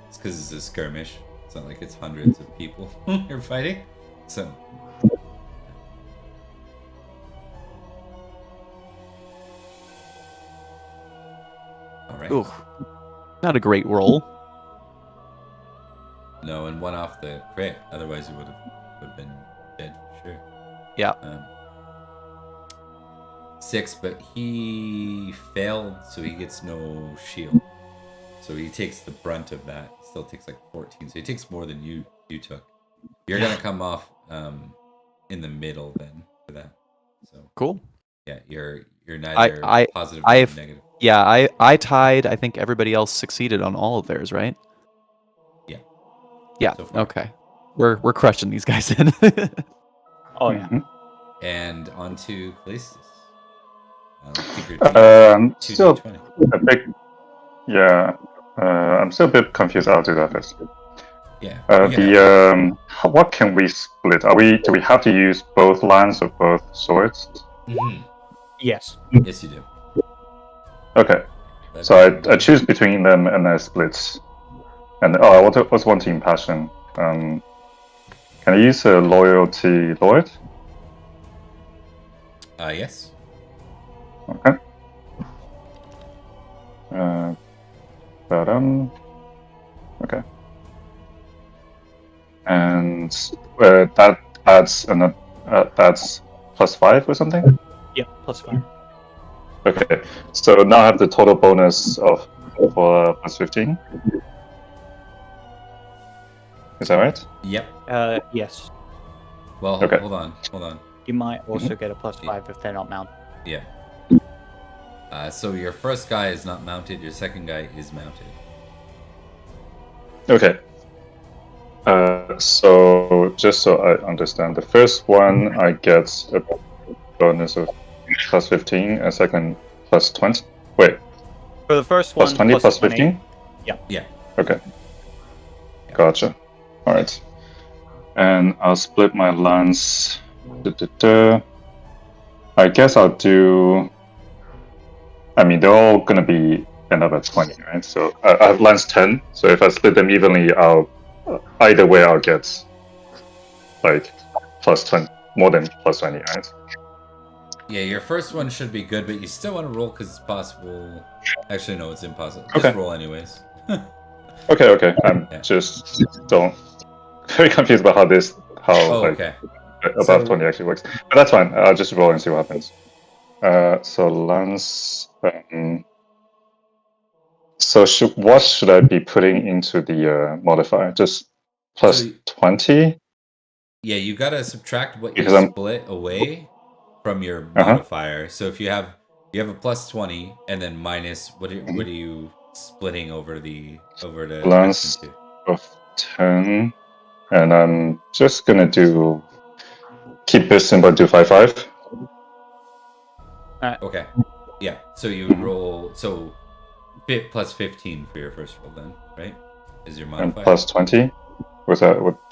It's because it's a skirmish. It's not like it's hundreds of people you're fighting. So. Alright. Ooh. Not a great roll. No, and 1 off the crit. Otherwise, he would have been dead for sure. Yeah. 6, but he failed, so he gets no shield. So he takes the brunt of that. Still takes like 14, so he takes more than you took. You're gonna come off in the middle then for that. So Cool. yeah, you're neither positive I nor have- negative. Yeah, I tied. I think everybody else succeeded on all of theirs, right? Yeah. Yeah. So far. Okay. We're crushing these guys in. Oh, yeah. Mhm. And on to Callistus. Keep your Still 2d20. a big. Yeah. I'm still a bit confused. I'll do that first. Yeah. you can have- What can we split? Do we have to use both lands or both swords? Mhm. Yes. Yes, you do. Okay. But- So I choose between them and I split. And I was wanting passion. Can I use a loyalty lord? Yes. Okay. Okay. and that adds that's +5 or something. Yep, +5. Okay, so now I have the total bonus of for +15. Is that right? Yep. Yes. Well, Okay. hold on. You might also get a +5 if they're not mounted. Yeah. So your first guy is not mounted. Your second guy is mounted. Okay. So just so I understand, the first one I get a bonus of +15, and second +20. Wait, For the first one, +20 +15. Yeah. Okay. Gotcha. All right. And I'll split my lance. I guess I'll do. I mean, they're all gonna be another 20, right? So I have lance 10. So if I split them evenly, either way I'll get like +20, more than +20, right? Yeah, your first one should be good, but you still want to roll because it's possible. Actually, no, it's impossible. Just Okay. roll anyways. Okay. I'm Yeah. just very confused about how Okay. above So- 20 actually works. But that's fine. I'll just roll and see what happens. So lance. So what should I be putting into the modifier? Just +20? Yeah, you gotta subtract what you Because I'm- split away from your modifier. So if you have a +20 and then minus what are you splitting over to Lance into? of 10, and I'm just gonna keep this simple, do 5/5. Okay. Yeah. So you roll +15 for your first roll then, right? Is your And modifier? +20.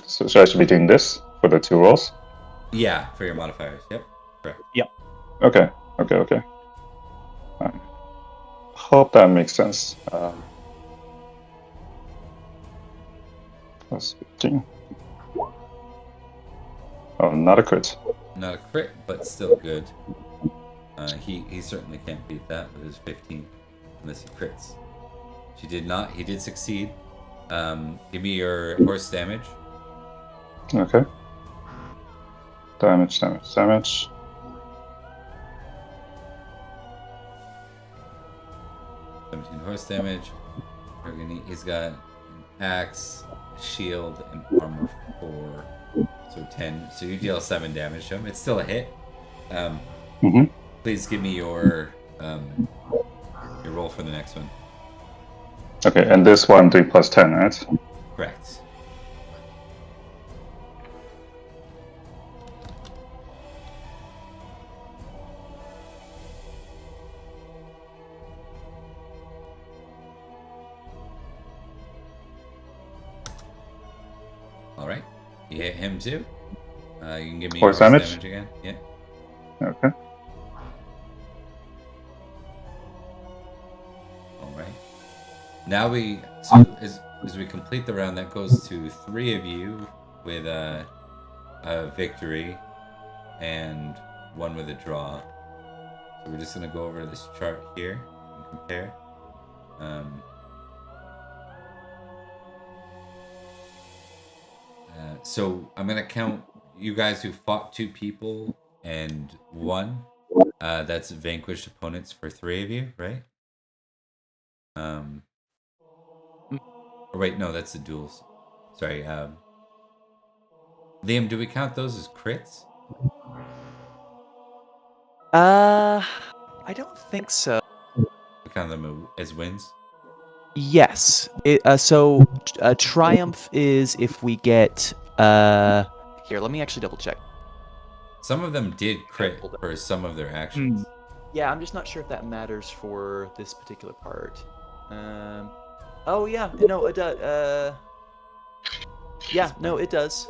So I should be doing this for the 2 rolls? Yeah, for your modifiers. Yep. Correct. Okay. Hope that makes sense. +15. Oh, not a crit. Not a crit, but still good. He certainly can't beat that with his 15, unless he crits. He did succeed. Give me your horse damage. Okay. Damage. 17 horse damage. He's got an axe, shield, and armor 4. So 10. So you deal 7 damage to him. It's still a hit. Please give me your roll for the next one. Okay, and this one 3 + 10, right? Correct. All right. You hit him too. You can give me Horse your damage? again. Yeah. Okay. All right. Now as we complete the round, that goes to 3 of you with a victory and 1 with a draw. So we're just gonna go over this chart here and compare. So I'm gonna count you guys who fought 2 people and 1. That's vanquished opponents for 3 of you, right? Or wait, no, that's the duels. Sorry. Liam, do we count those as crits? I don't think so. We count them as wins. Yes. So triumph is if we get here, let me actually double check. Some of them did crit for some of their actions. Yeah, I'm just not sure if that matters for this particular part. Oh yeah, no, it does. Yeah, no, it does.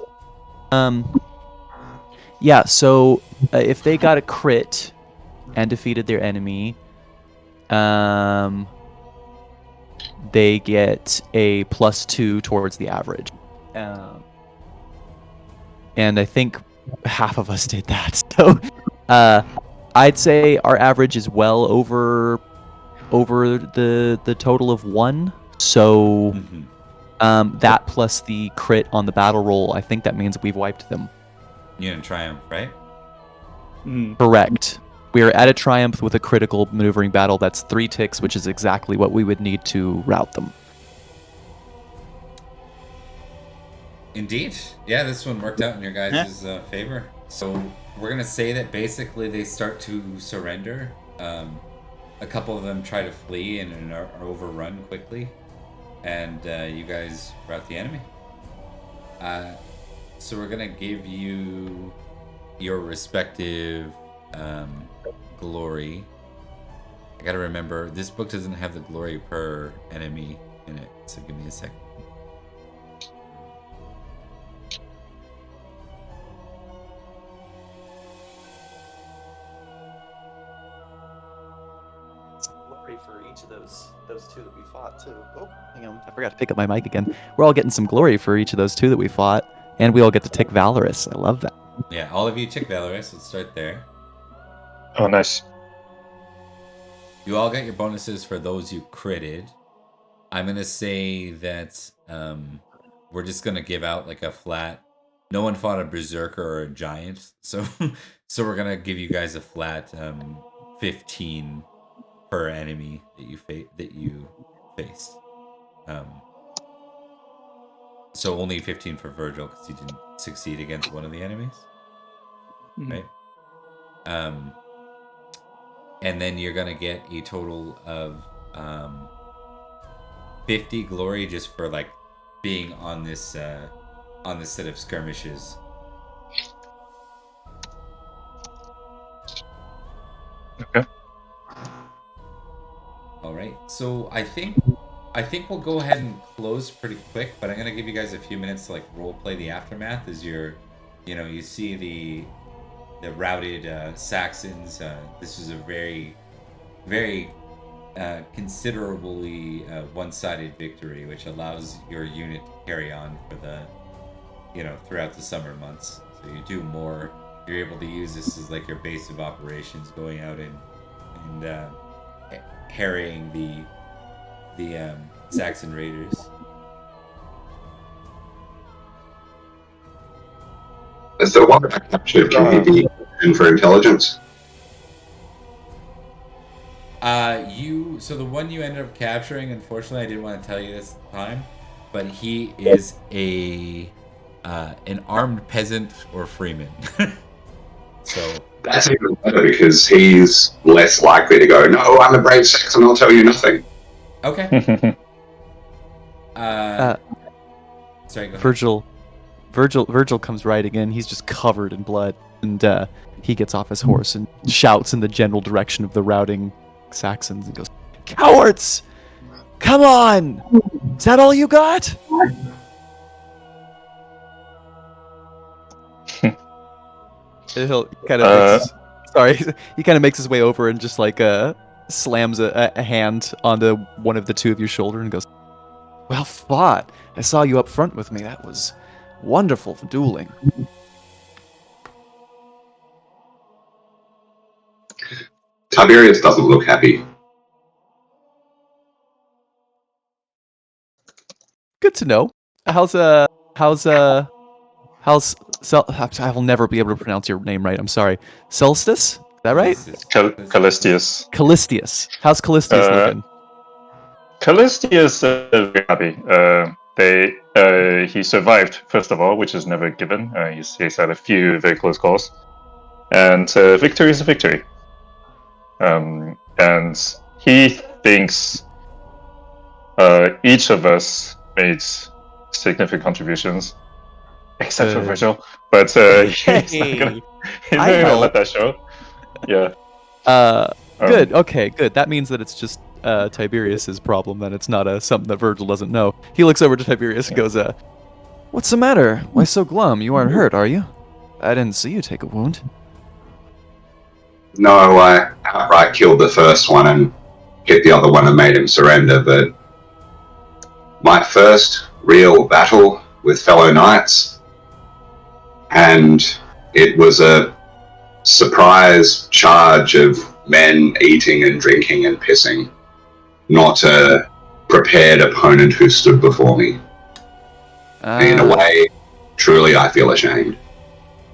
Yeah, so if they got a crit and defeated their enemy, they get a +2 towards the average. And I think half of us did that. So I'd say our average is well over the total of 1. So That plus the crit on the battle roll, I think that means we've wiped them. You're in triumph, right? Correct. We are at a triumph with a critical maneuvering battle. That's 3 ticks, which is exactly what we would need to rout them. Indeed. Yeah, this one worked out in your guys' favor. So we're going to say that basically they start to surrender. A couple of them try to flee and are overrun quickly. And you guys rout the enemy. So we're going to give you your respective glory. I got to remember, this book doesn't have the glory per enemy in it. So give me a second. For each of those 2 that we fought too. Oh, hang on, I forgot to pick up my mic again. We're all getting some glory for each of those 2 that we fought, and we all get to tick valorous. I love that. Yeah, all of you tick valorous. Let's start there. Oh, nice. You all got your bonuses for those you critted. I'm gonna say that we're just gonna give out like a flat. No one fought a berserker or a giant, so so we're gonna give you guys a flat 15 per enemy that you faced. So only 15 for Virgil because he didn't succeed against one of the enemies, right? And then you're gonna get a total of 50 glory just for like being on this set of skirmishes. Okay. All right. So I think we'll go ahead and close pretty quick, but I'm gonna give you guys a few minutes to like role play the aftermath as you see the routed Saxons. This was a very, very considerably one-sided victory, which allows your unit to carry on for the throughout the summer months. So you do more. You're able to use this as like your base of operations, going out and harrying the Saxon raiders. Is the one I captured, can he be in for intelligence? So the one you ended up capturing, unfortunately, I didn't want to tell you this at the time, but he is an armed peasant or freeman. So that's even better because he's less likely to go, no, I'm a brave Saxon, I'll tell you nothing. Okay. Sorry, go ahead. Virgil comes riding in. He's just covered in blood, and he gets off his horse and shouts in the general direction of the routing Saxons and goes, "Cowards! Come on! Is that all you got?" He'll kind of he kind of makes his way over and just like slams a hand onto one of the 2 of your shoulder and goes, "Well fought. I saw you up front with me. That was wonderful for dueling." Tiberius doesn't look happy. Good to know. I will never be able to pronounce your name right. I'm sorry. Solstice? Is that right? Callistius. Callistius. How's Callistius looking? Callistius is very happy. He survived, first of all, which is never given. He's had a few very close calls. And victory is a victory. And he thinks each of us made significant contributions, except for Virgil. But he's not gonna let that show. Yeah. Good. Okay. Good. That means that it's just Tiberius's problem. Then it's not something that Virgil doesn't know. He looks over to Tiberius and goes, "What's the matter? Why so glum? You aren't hurt, are you? I didn't see you take a wound." No, I outright killed the first one and hit the other one and made him surrender, but my first real battle with fellow knights, and it was a surprise charge of men eating and drinking and pissing, not a prepared opponent who stood before me. In a way, truly, I feel ashamed.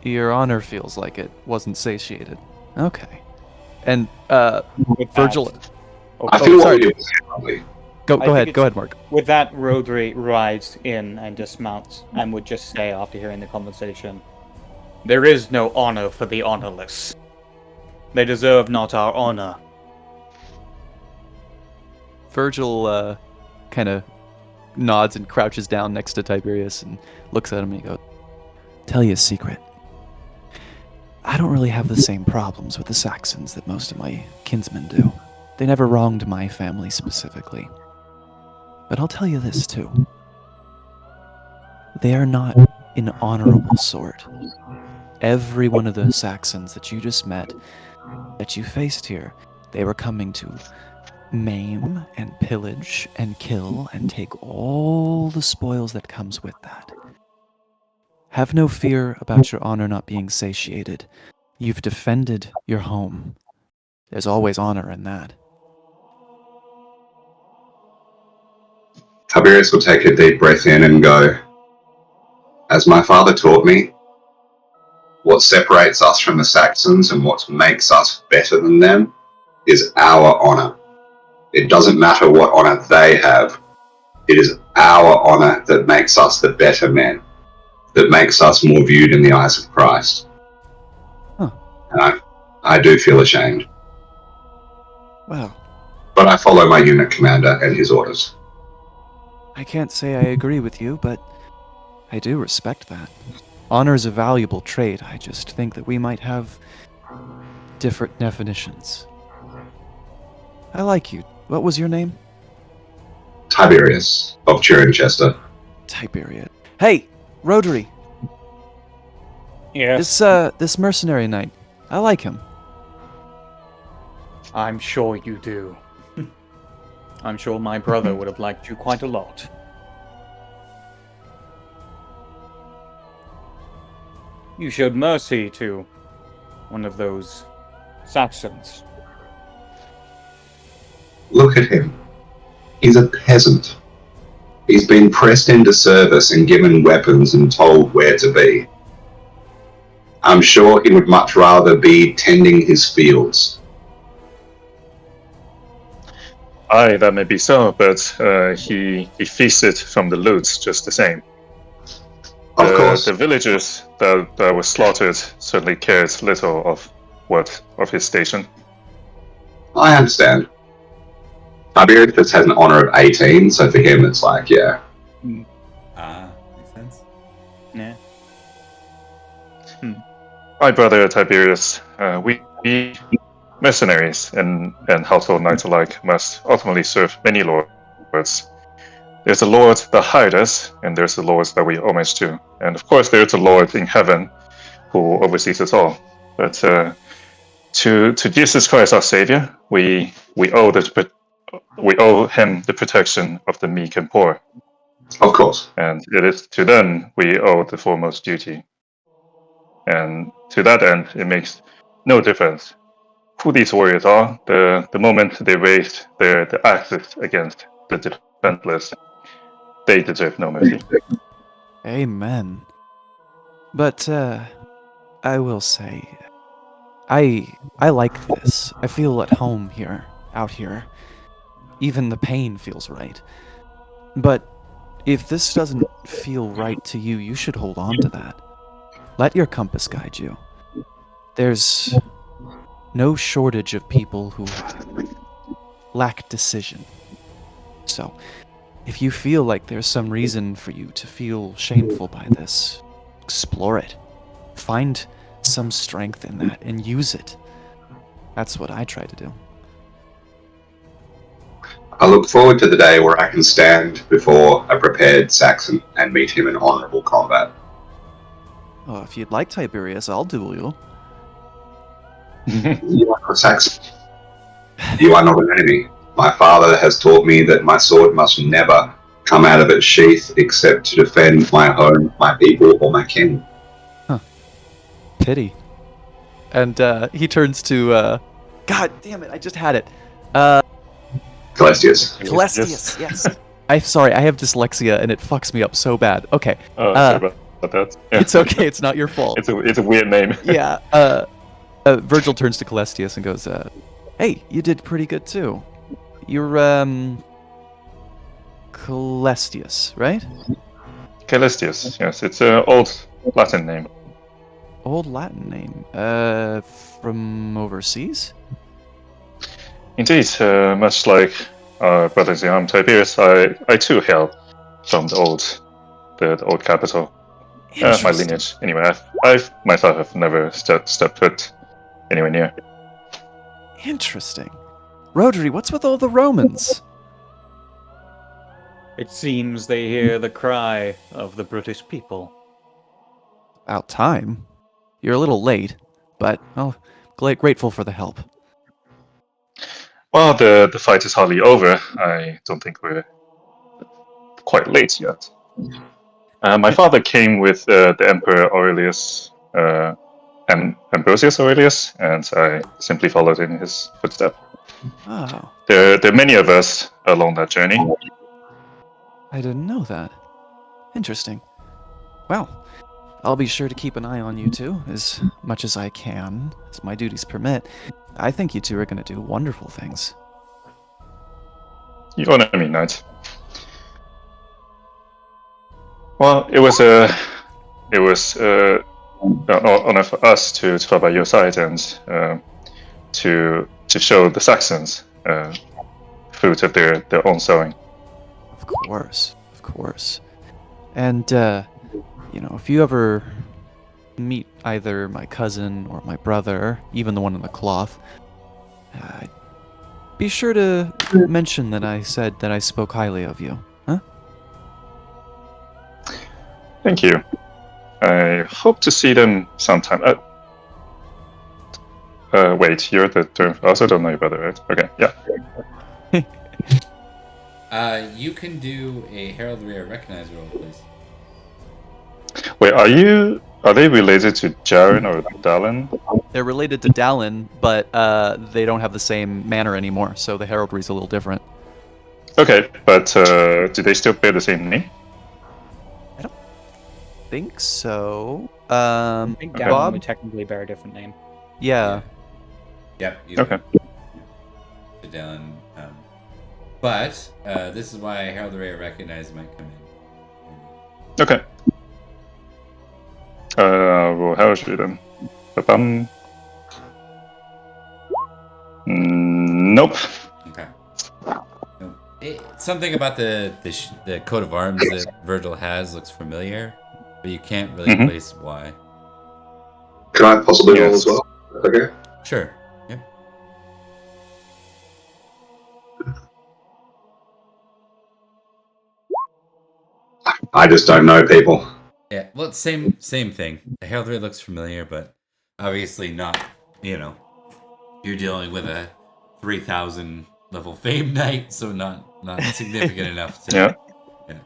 Your honor feels like it wasn't satiated. Okay. And With Virgil, that- Oh, I feel what sorry. we did was lovely. go I think ahead, it's- Mark. With that, Rodri rides in and dismounts, and would just say after hearing the conversation, "There is no honor for the honorless. They deserve not our honor." Virgil kind of nods and crouches down next to Tiberius and looks at him and he goes, "Tell you a secret. I don't really have the same problems with the Saxons that most of my kinsmen do. They never wronged my family specifically. But I'll tell you this too. They are not an honorable sort. Every one of the Saxons that you just met, that you faced here, they were coming to maim and pillage and kill and take all the spoils that comes with that. Have no fear about your honor not being satiated. You've defended your home. There's always honor in that." Tiberius will take a deep breath in and go, "As my father taught me, what separates us from the Saxons and what makes us better than them is our honor. It doesn't matter what honor they have. It is our honor that makes us the better men, that makes us more viewed in the eyes of Christ." Huh. And I do feel ashamed. Wow. But I follow my unit commander and his orders. I can't say I agree with you, but I do respect that. Honor is a valuable trait. I just think that we might have different definitions. I like you. What was your name? Tiberius of Turinchester. Tiberius. Hey, Rodri. Yes, This mercenary knight. I like him. I'm sure you do. I'm sure my brother would have liked you quite a lot. You showed mercy to one of those Saxons. Look at him. He's a peasant. He's been pressed into service and given weapons and told where to be. I'm sure he would much rather be tending his fields. Aye, that may be so, but he feasted from the loot just the same. Of course. The villagers that were slaughtered certainly cared little of his station. I understand. Tiberius has an honor of 18, so for him it's like, yeah. Makes sense. Yeah. My brother Tiberius, we mercenaries and household knights alike must ultimately serve many lords. There's a lord that hired us, and there's the lords that we homage to. And of course there's a lord in heaven who oversees us all. But to Jesus Christ our Savior, we owe him the protection of the meek and poor. Of course. And it is to them we owe the foremost duty. And to that end, it makes no difference who these warriors are. The moment they raise their axes against the defenseless, they deserve no mercy. Amen. But I will say, I like this. I feel at home here, out here. Even the pain feels right. But if this doesn't feel right to you, you should hold on to that. Let your compass guide you. There's no shortage of people who lack decision. So, if you feel like there's some reason for you to feel shameful by this, explore it. Find some strength in that and use it. That's what I try to do. I look forward to the day where I can stand before a prepared Saxon and meet him in honorable combat. Oh, if you'd like Tiberius, I'll duel you. You are not a Saxon. You are not an enemy. My father has taught me that my sword must never come out of its sheath except to defend my home, my people, or my king. Pity. And he turns to, God damn it, I just had it. Celestius. Celestius, yes. Sorry, I have dyslexia and it fucks me up so bad. Okay. Oh, sorry about that. Yeah. It's okay, it's not your fault. It's a weird name. Yeah. Virgil turns to Calestius and goes, hey, you did pretty good too. You're, Calestius, right? Calestius, yes. It's an old Latin name. Old Latin name. From overseas? Indeed, much like our brothers in arms Tiberius, I too hail from the old capital. My Interesting. lineage, anyway. I've myself have never stepped foot anywhere near. Interesting. Rhodri, what's with all the Romans? It seems they hear the cry of the British people. About time. You're a little late, but grateful for the help. Well, the fight is hardly over. I don't think we're quite late yet. My father came with the Emperor Aurelius, and Ambrosius Aurelius, and I simply followed in his footsteps. Oh, There are many of us along that journey. I didn't know that. Interesting. Well, I'll be sure to keep an eye on you two, as much as I can, as my duties permit. I think you two are going to do wonderful things. You honor me, knight. Well, it was honor for us to fight by your side and to show the Saxons fruit of their own sowing. Of course. And, if you ever meet either my cousin or my brother, even the one in the cloth, be sure to mention that I said that I spoke highly of you, huh? Thank you. I hope to see them sometime. Wait, you're the term. I also don't know your brother, right? Okay, yeah. You can do a Heraldry or Recognize roll, please. Wait, are they related to Jaren or Dallin? They're related to Dallin, but they don't have the same manner anymore, so the heraldry's a little different. Okay, but do they still bear the same name? Think so. I think Okay. Gavin Bob? would technically bear a different name. Yeah. Yep. Okay. Sit down. But this is why Heraldry or Recognize might come in. Okay. Well, heraldry then. Ba-bum. Nope. Okay. Something about the coat of arms that Virgil has looks familiar, but you can't really place why. Can I possibly roll Yes. as well? Okay. Sure. Yeah. I just don't know people. Yeah. Well, it's same thing. The heraldry looks familiar, but obviously not. You're dealing with a 3,000 level fame knight, so not significant enough to. Yeah. Yeah.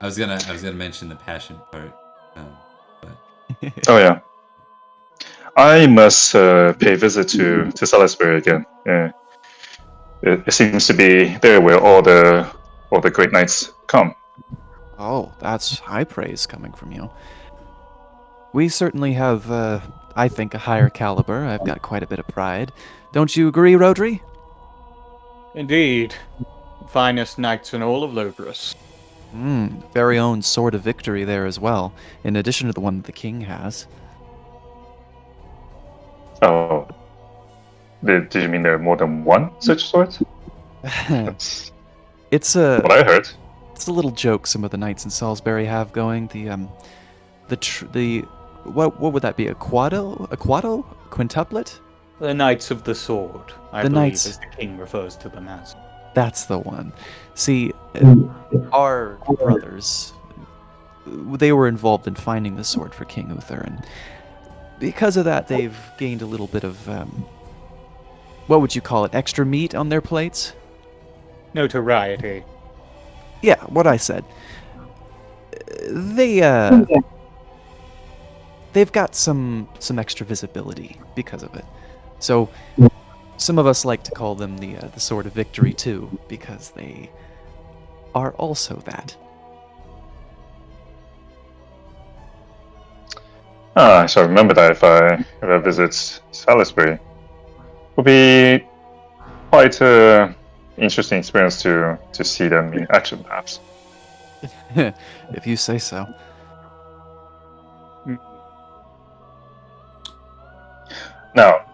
I was gonna mention the passion part, but Oh yeah. I must pay a visit to Salisbury again. Yeah. It seems to be there where all the great knights come. Oh, that's high praise coming from you. We certainly have, I think, a higher caliber. I've got quite a bit of pride. Don't you agree, Rhodri? Indeed. Finest knights in all of Logris. Very own sword of victory there as well, in addition to the one that the king has. Oh. Did you mean there are more than one such sword? That's It's what I heard. It's a little joke some of the knights in Salisbury have going. What would that be? A quado? Quintuplet? The Knights of the Sword, I The believe, Knights- as the king refers to them as. That's the one. See, our brothers, they were involved in finding the sword for King Uther, and because of that, they've gained a little bit of, what would you call it, extra meat on their plates? Notoriety. Yeah, what I said. They've got some extra visibility because of it. So some of us like to call them the Sword of Victory too, because are also that. I shall remember that if I visit Salisbury. Will be quite a interesting experience to see them in action, perhaps. If you say so. Now,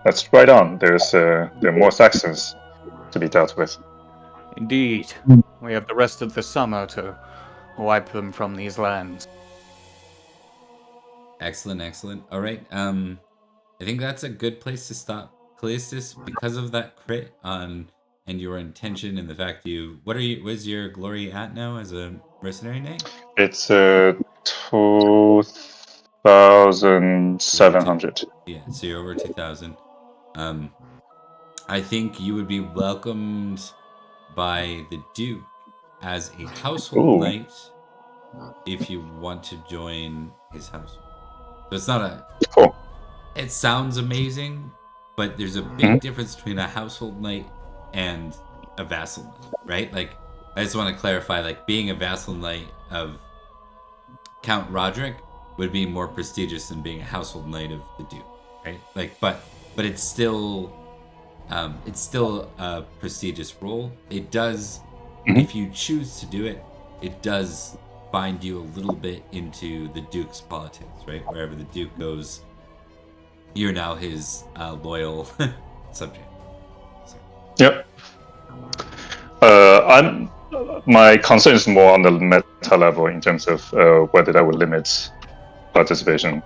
let's ride on. There are more Saxons to be dealt with. Indeed. We have the rest of the summer to wipe them from these lands. Excellent. All right. I think that's a good place to stop. Callistus, because of that crit on and your intention and the fact what's your glory at now as a mercenary knight? It's 2,700. Yeah, so you're over 2,000. I think you would be welcomed by the Duke as a household knight if you want to join his household. So it's not Cool. It sounds amazing, but there's a big difference between a household knight and a vassal knight, right? Like, I just want to clarify, like, being a vassal knight of Count Roderick would be more prestigious than being a household knight of the Duke, right? Like, but it's still a prestigious role. It does, if you choose to do it, it does bind you a little bit into the Duke's politics, right? Wherever the Duke goes, you're now his loyal subject. So. Yep. My concern is more on the meta level in terms of whether that would limit participation.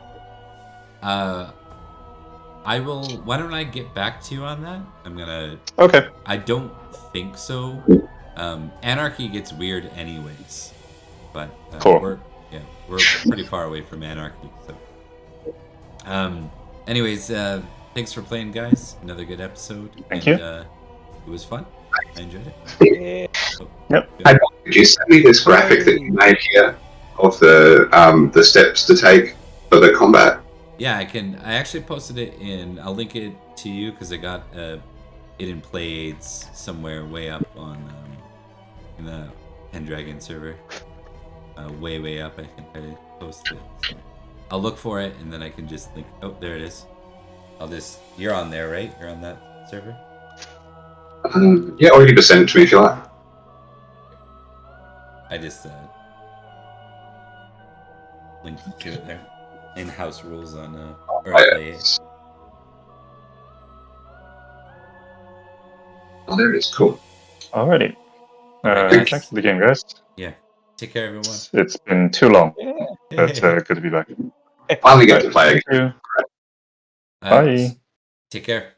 I will. Why don't I get back to you on that? I'm gonna. Okay. I don't think so. Anarchy gets weird anyways, but cool. we're pretty far away from anarchy. So, anyways, thanks for playing, guys. Another good episode. Thank you. It was fun. I enjoyed it. Hey, could you send me this graphic that you made here of the steps to take for the combat? Yeah, I can. I actually posted it in. I'll link it to you because I got it in play aids somewhere way up on in the Pendragon server. Way up. I think I posted it. So I'll look for it and then I can just link. Oh, there it is. You're on there, right? You're on that server. Yeah, or you can just send it to me if you like. I just linked to it there. In-house rules on Oh, there it is. Cool. Alrighty. Thanks for the game, guys. Yeah. Take care, everyone. It's been too long, but good to be back. Finally get to play again. Bye. Take care.